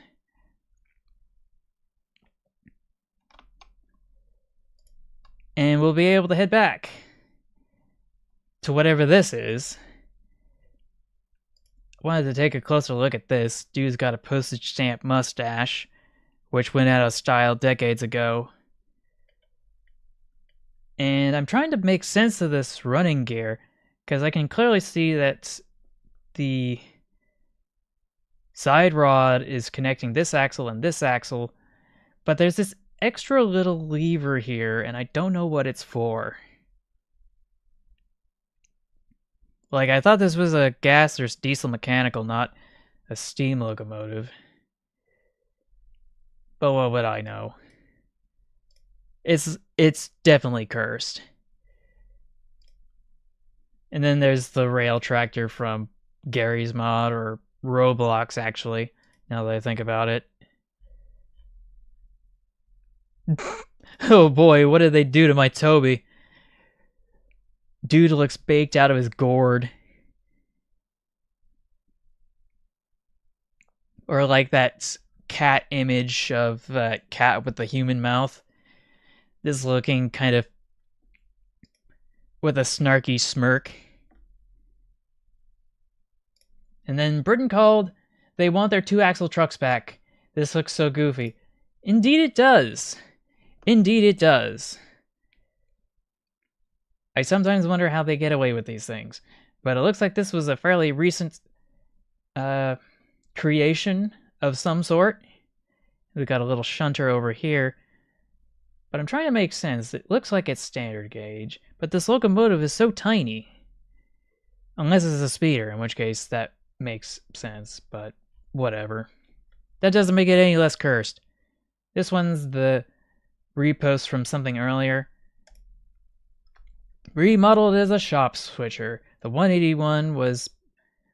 And we'll be able to head back to whatever this is. Wanted to take a closer look at this. Dude's got a postage stamp mustache, which went out of style decades ago. And I'm trying to make sense of this running gear, because I can clearly see that the side rod is connecting this axle and this axle, but there's this extra little lever here, and I don't know what it's for. Like, I thought this was a gas or diesel mechanical, not a steam locomotive. But what would I know? It's definitely cursed. And then there's the rail tractor from Gary's Mod or Roblox, actually, now that I think about it. Oh boy, what did they do to my Toby? Dude looks baked out of his gourd. Or like that cat image of that cat with the human mouth. This looking kind of with a snarky smirk. And then Britain called. They want their 2-axle trucks back. This looks so goofy. Indeed it does. Indeed it does. I sometimes wonder how they get away with these things. But it looks like this was a fairly recent creation of some sort. We've got a little shunter over here. But I'm trying to make sense. It looks like it's standard gauge, but this locomotive is so tiny. Unless it's a speeder, in which case that makes sense, but whatever. That doesn't make it any less cursed. This one's the repost from something earlier. Remodeled as a shop switcher. The 181 was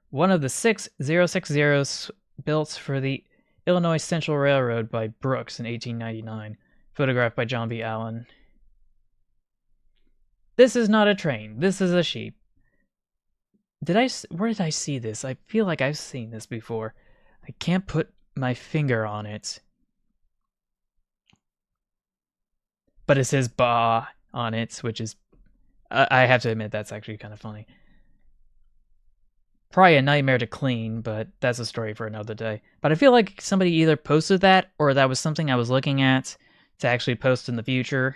one of the 6 060s built for the Illinois Central Railroad by Brooks in 1899. Photographed by John B. Allen. This is not a train. This is a sheep. Where did I see this? I feel like I've seen this before. I can't put my finger on it. But it says "ba" on it, which is... I have to admit, that's actually kind of funny. Probably a nightmare to clean, but that's a story for another day. But I feel like somebody either posted that, or that was something I was looking at to actually post in the future.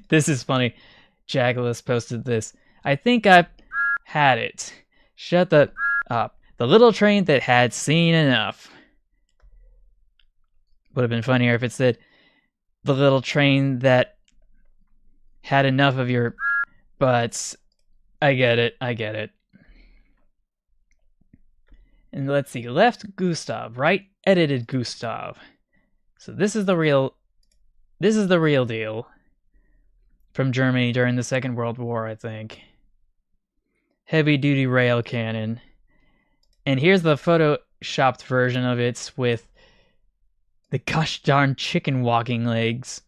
This is funny. Jackalus posted this. I think I've had it. Shut the up. The little train that had seen enough. Would have been funnier if it said the little train that had enough of your butts. I get it. I get it. And let's see. Left Gustav, right edited Gustav. So this is the real deal. From Germany during the Second World War, I think. Heavy duty rail cannon. And here's the photoshopped version of it with the gosh darn chicken walking legs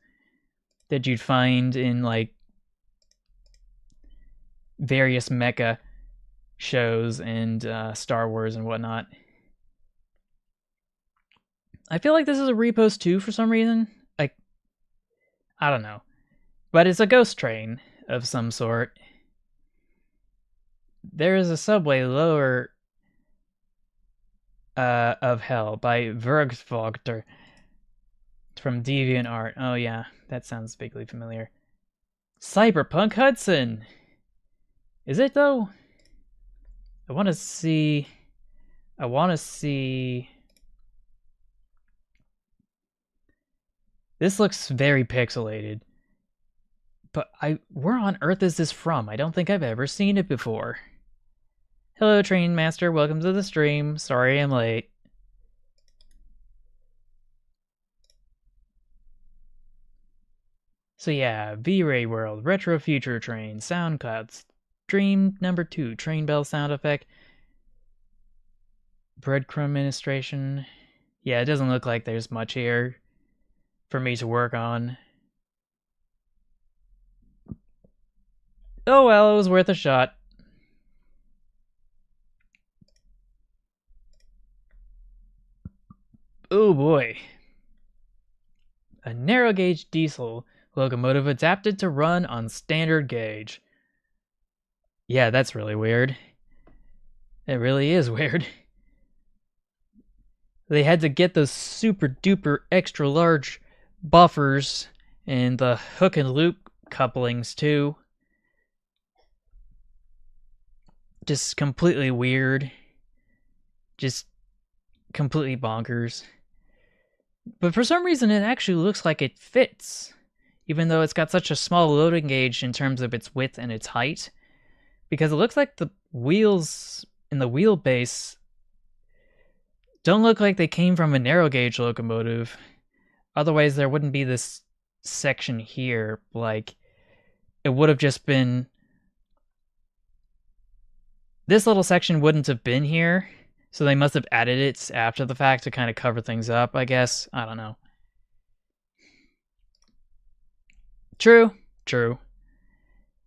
that you'd find in like various mecha shows and Star Wars and whatnot. I feel like this is a repost too for some reason. Like, I don't know. But it's a ghost train of some sort. There is a subway lower of Hell by Vergvogter from DeviantArt. Oh yeah, that sounds vaguely familiar. Cyberpunk Hudson! Is it though? I want to see... This looks very pixelated. But where on earth is this from? I don't think I've ever seen it before. Hello, Train Master. Welcome to the stream. Sorry I'm late. So yeah, V-Ray World, Retro Future Train, SoundCloud, Stream number 2, Train Bell sound effect, Breadcrumb Administration. Yeah, it doesn't look like there's much here for me to work on. Oh well, it was worth a shot. Oh boy. A narrow gauge diesel locomotive adapted to run on standard gauge. Yeah, that's really weird. It really is weird. They had to get those super duper extra large buffers and the hook and loop couplings too. Just completely weird. Just completely bonkers. But for some reason, it actually looks like it fits, even though it's got such a small loading gauge in terms of its width and its height, because it looks like the wheels in the wheelbase don't look like they came from a narrow gauge locomotive. Otherwise, there wouldn't be this section here. Like, it would have just been This little section wouldn't have been here, so they must have added it after the fact to kind of cover things up, I guess. I don't know. True, true.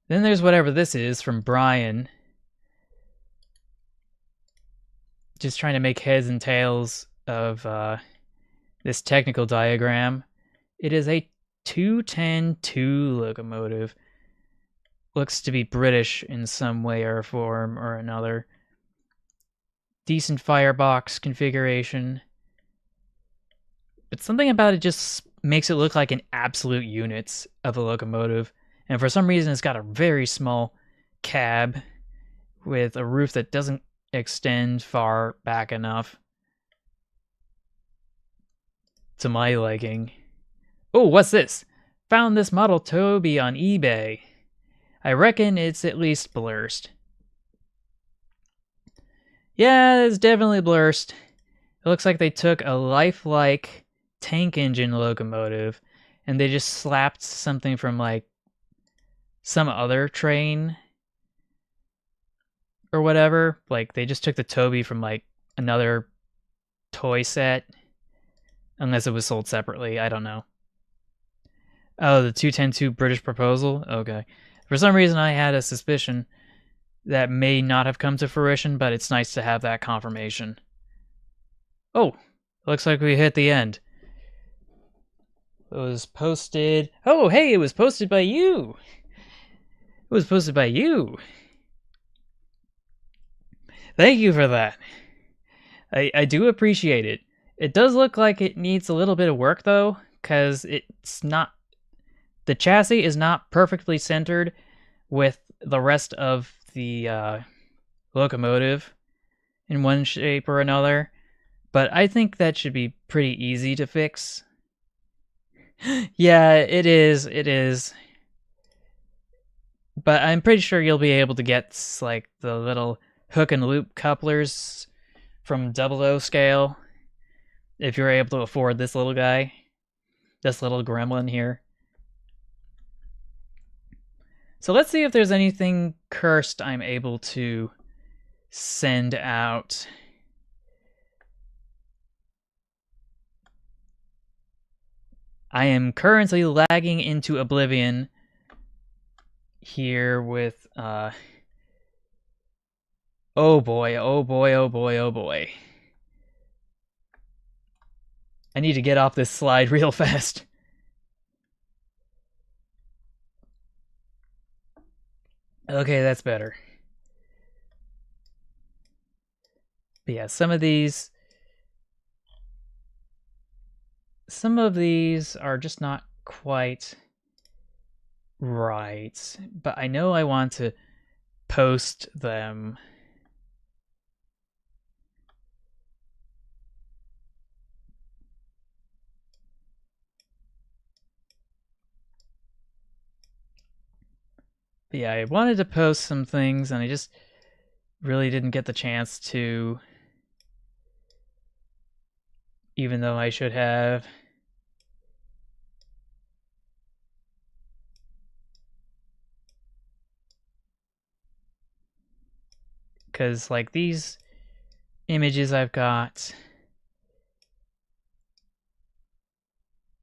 Then there's whatever this is from Brian. Just trying to make heads and tails of this technical diagram. It is a 210-2 locomotive. Looks to be British in some way or form or another. Decent firebox configuration. But something about it just makes it look like an absolute unit of a locomotive. And for some reason, it's got a very small cab with a roof that doesn't extend far back enough to my liking. Oh, what's this? Found this model Toby on eBay. I reckon it's at least blurst. Yeah, it's definitely blurst. It looks like they took a lifelike tank engine locomotive and they just slapped something from like some other train or whatever. Like they just took the Toby from like another toy set, unless it was sold separately. I don't know. Oh, the 210-2 British proposal? Okay. For some reason, I had a suspicion that may not have come to fruition, but it's nice to have that confirmation. Oh, looks like we hit the end. It was posted. Oh, hey, it was posted by you. It was posted by you. Thank you for that. I do appreciate it. It does look like it needs a little bit of work, though, because it's not. The chassis is not perfectly centered with the rest of the locomotive in one shape or another, but I think that should be pretty easy to fix. Yeah, it is. It is. But I'm pretty sure you'll be able to get like the little hook and loop couplers from 00 scale if you're able to afford this little guy, this little gremlin here. So let's see if there's anything cursed I'm able to send out. I am currently lagging into oblivion here with oh boy, oh boy, oh boy, oh boy. I need to get off this slide real fast. Okay, that's better. But yeah, some of these are just not quite right, but I know I want to post them. But yeah, I wanted to post some things and I just really didn't get the chance to, even though I should have. Because like these images I've got,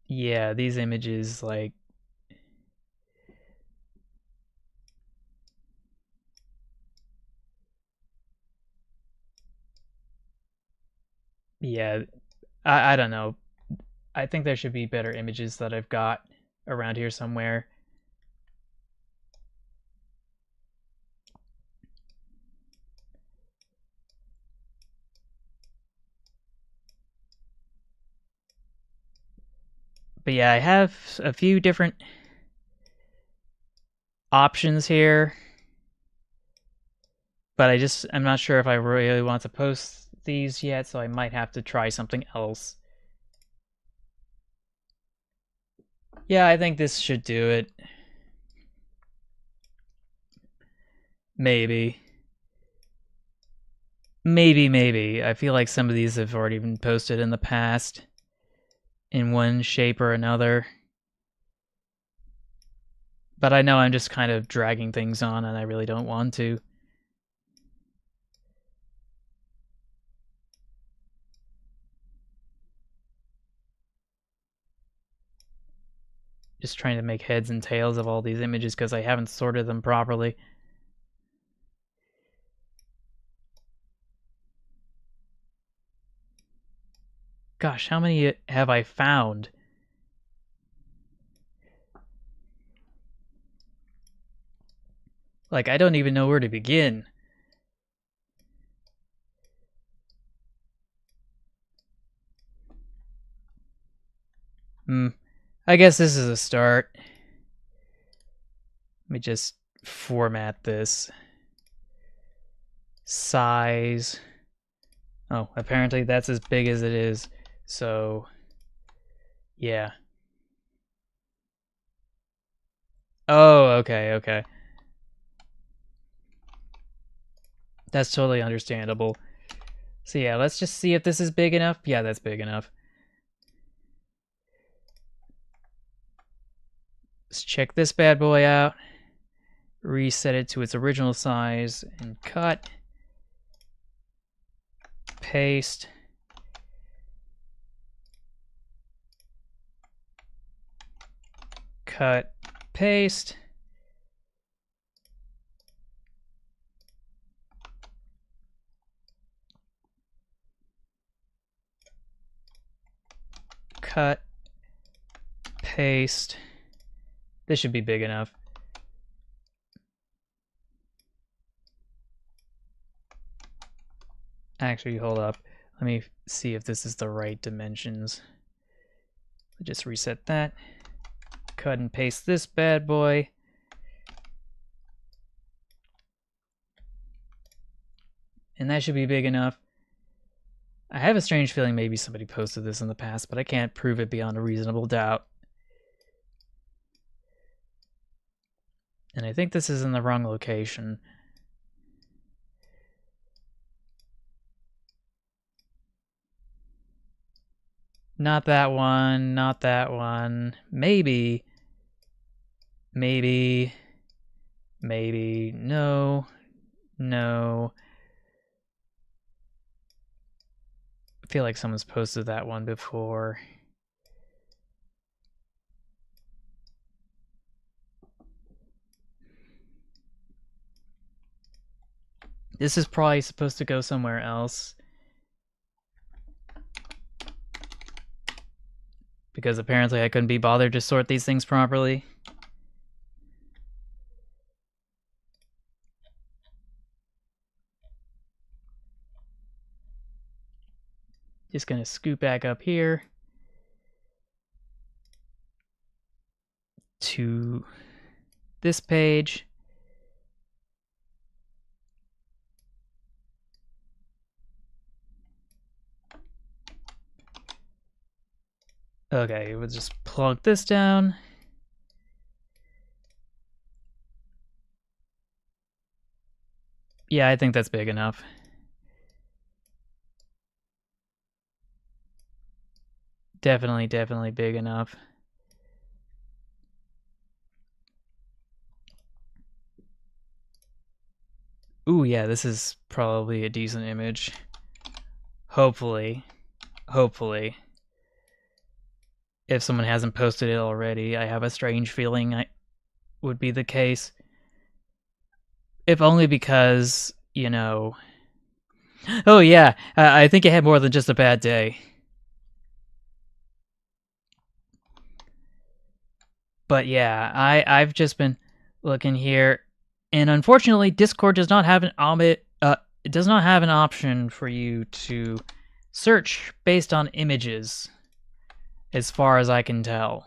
yeah, these images, like, yeah, I don't know. I think there should be better images that I've got around here somewhere. But yeah, I have a few different options here, but I'm not sure if I really want to post these yet, so I might have to try something else. Yeah, I think this should do it. Maybe. Maybe. I feel like some of these have already been posted in the past in one shape or another. But I know I'm just kind of dragging things on and I really don't want to. just trying to make heads and tails of all these images because I haven't sorted them properly. Gosh, how many have I found? Like, I don't even know where to begin. I guess this is a start. Let me just format this. Size. Oh, apparently that's as big as it is. So, yeah. Oh, okay. That's totally understandable. So yeah, let's just see if this is big enough. Yeah, that's big enough. Let's check this bad boy out. Reset it to its original size and cut. Paste. Cut. Paste. Cut. Paste. This should be big enough. Actually, hold up. Let me see if this is the right dimensions. Just reset that. Cut and paste this bad boy. And that should be big enough. I have a strange feeling maybe somebody posted this in the past, but I can't prove it beyond a reasonable doubt. And I think this is in the wrong location. Not that one, not that one. Maybe. No. I feel like someone's posted that one before. This is probably supposed to go somewhere else. Because apparently I couldn't be bothered to sort these things properly. Just gonna scoot back up here to this page. Okay, we'll just plug this down. Yeah, I think that's big enough. Definitely big enough. Ooh, yeah, this is probably a decent image. Hopefully. If someone hasn't posted it already, I have a strange feeling I would be the case. If only because, you know... Oh yeah, I think I had more than just a bad day. But yeah, I've just been looking here, and unfortunately, Discord does not have an it does not have an option for you to search based on images, as far as I can tell.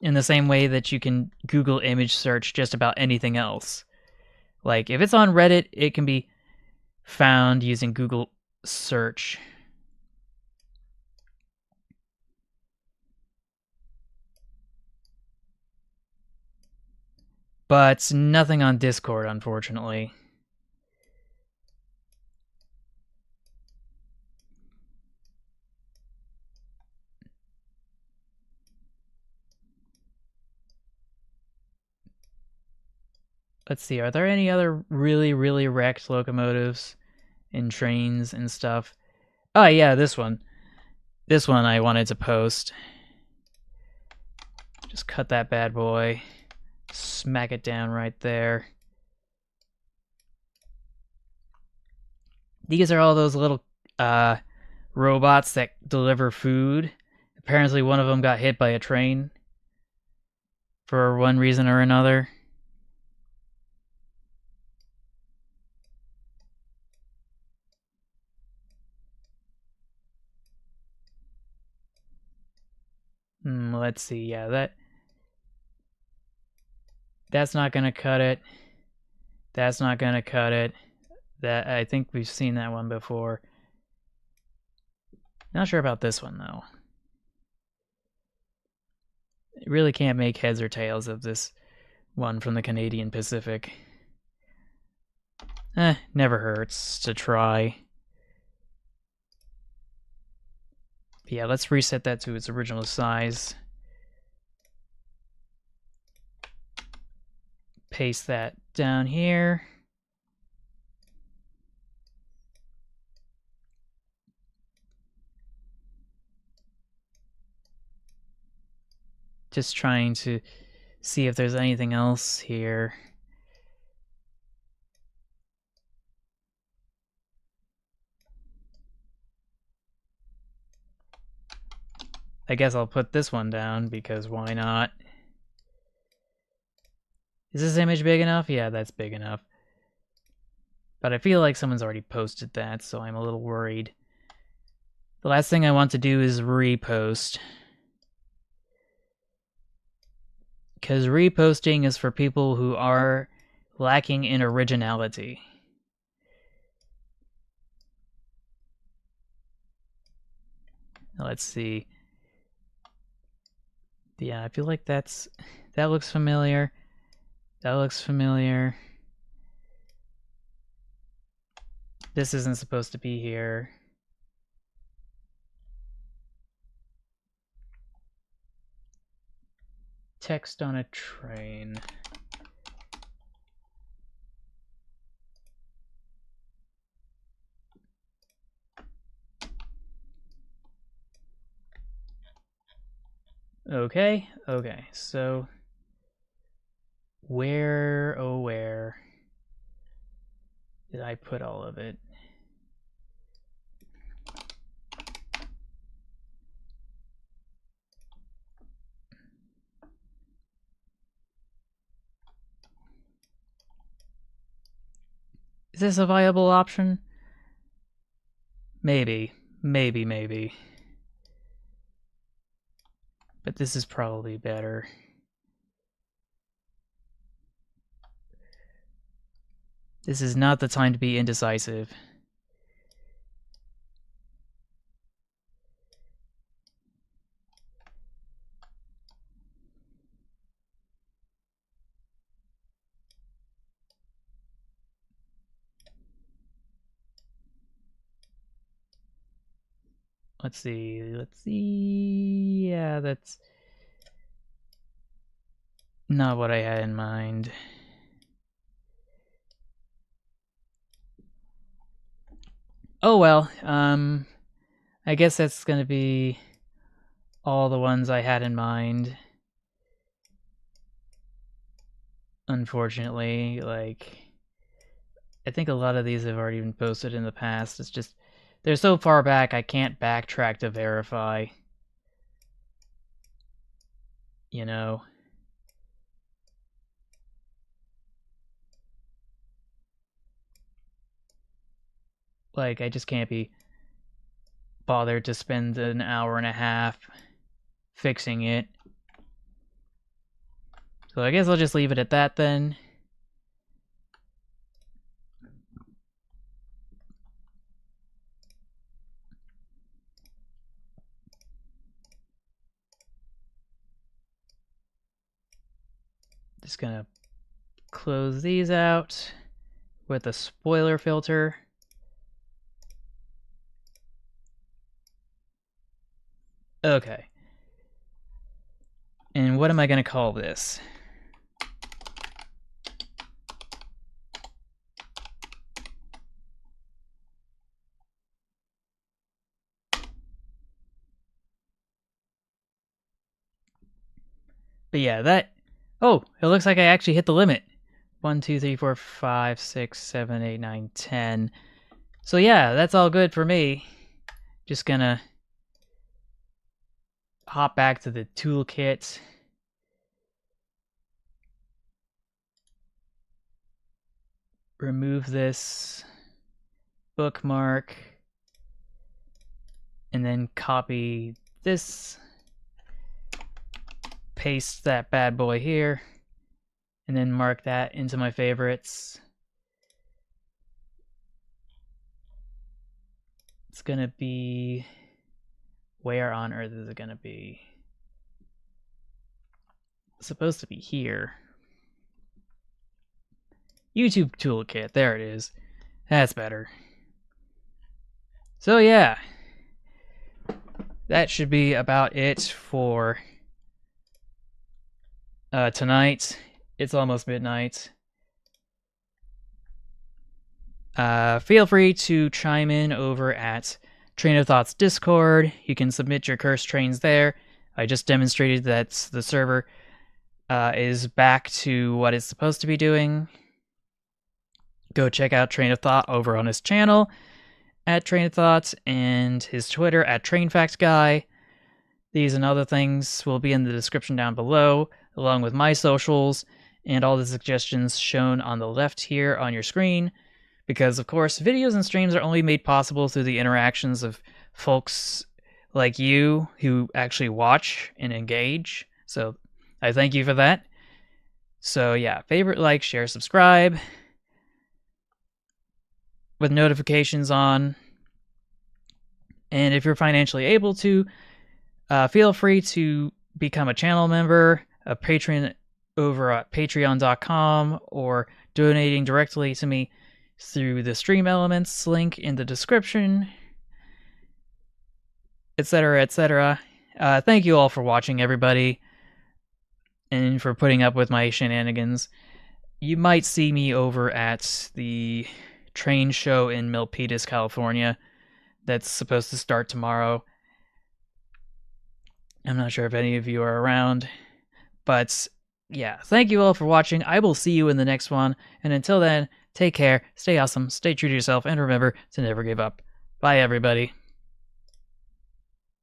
In the same way that you can Google image search just about anything else. Like, if it's on Reddit, it can be found using Google search. But nothing on Discord, unfortunately. Let's see, are there any other really wrecked locomotives and trains and stuff? Oh yeah, this one. This one I wanted to post. Just cut that bad boy. Smack it down right there. These are all those little robots that deliver food. Apparently one of them got hit by a train for one reason or another. Let's see. Yeah, that's not gonna cut it. That's not gonna cut it. That, I think we've seen that one before. Not sure about this one though. You really can't make heads or tails of this one from the Canadian Pacific. Never hurts to try. But yeah, let's reset that to its original size. Paste that down here. Just trying to see if there's anything else here. I guess I'll put this one down because why not? Is this image big enough? Yeah, that's big enough. But I feel like someone's already posted that, so I'm a little worried. The last thing I want to do is repost. Because reposting is for people who are lacking in originality. Let's see. Yeah, I feel like that looks familiar. That looks familiar. This isn't supposed to be here. Text on a train. Okay, so where, oh where did I put all of it? Is this a viable option? Maybe. But this is probably better. This is not the time to be indecisive. Let's see. Yeah, that's not what I had in mind. Oh well, I guess that's gonna be all the ones I had in mind. Unfortunately, like, I think a lot of these have already been posted in the past. It's just, they're so far back I can't backtrack to verify. You know? Like, I just can't be bothered to spend an hour and a half fixing it. So I guess I'll just leave it at that then. Just gonna close these out with a spoiler filter. Okay. And what am I gonna call this? But yeah, that. Oh, it looks like I actually hit the limit. 1, 2, 3, 4, 5, 6, 7, 8, 9, 10. So yeah, that's all good for me. Just gonna hop back to the toolkit. Remove this bookmark. And then copy this. Paste that bad boy here. And then mark that into my favorites. It's gonna be... Where on earth is it gonna be? It's supposed to be here. YouTube toolkit, there it is. That's better. So yeah, that should be about it for tonight. It's almost midnight. Feel free to chime in over at Train of Thought's Discord. You can submit your cursed trains there. I just demonstrated that the server is back to what it's supposed to be doing. Go check out Train of Thought over on his channel at Train of Thought and his Twitter at TrainFactGuy. These and other things will be in the description down below, along with my socials and all the suggestions shown on the left here on your screen. Because, of course, videos and streams are only made possible through the interactions of folks like you who actually watch and engage. So I thank you for that. So yeah, favorite, like, share, subscribe with notifications on. And if you're financially able to, feel free to become a channel member, a patron over at patreon.com, or donating directly to me through the Stream Elements link in the description, etc., etc. Thank you all for watching, everybody, and for putting up with my shenanigans. You might see me over at the train show in Milpitas, California, that's supposed to start tomorrow. I'm not sure if any of you are around, but yeah, thank you all for watching. I will see you in the next one, and until then, take care, stay awesome, stay true to yourself, and remember to never give up. Bye, everybody.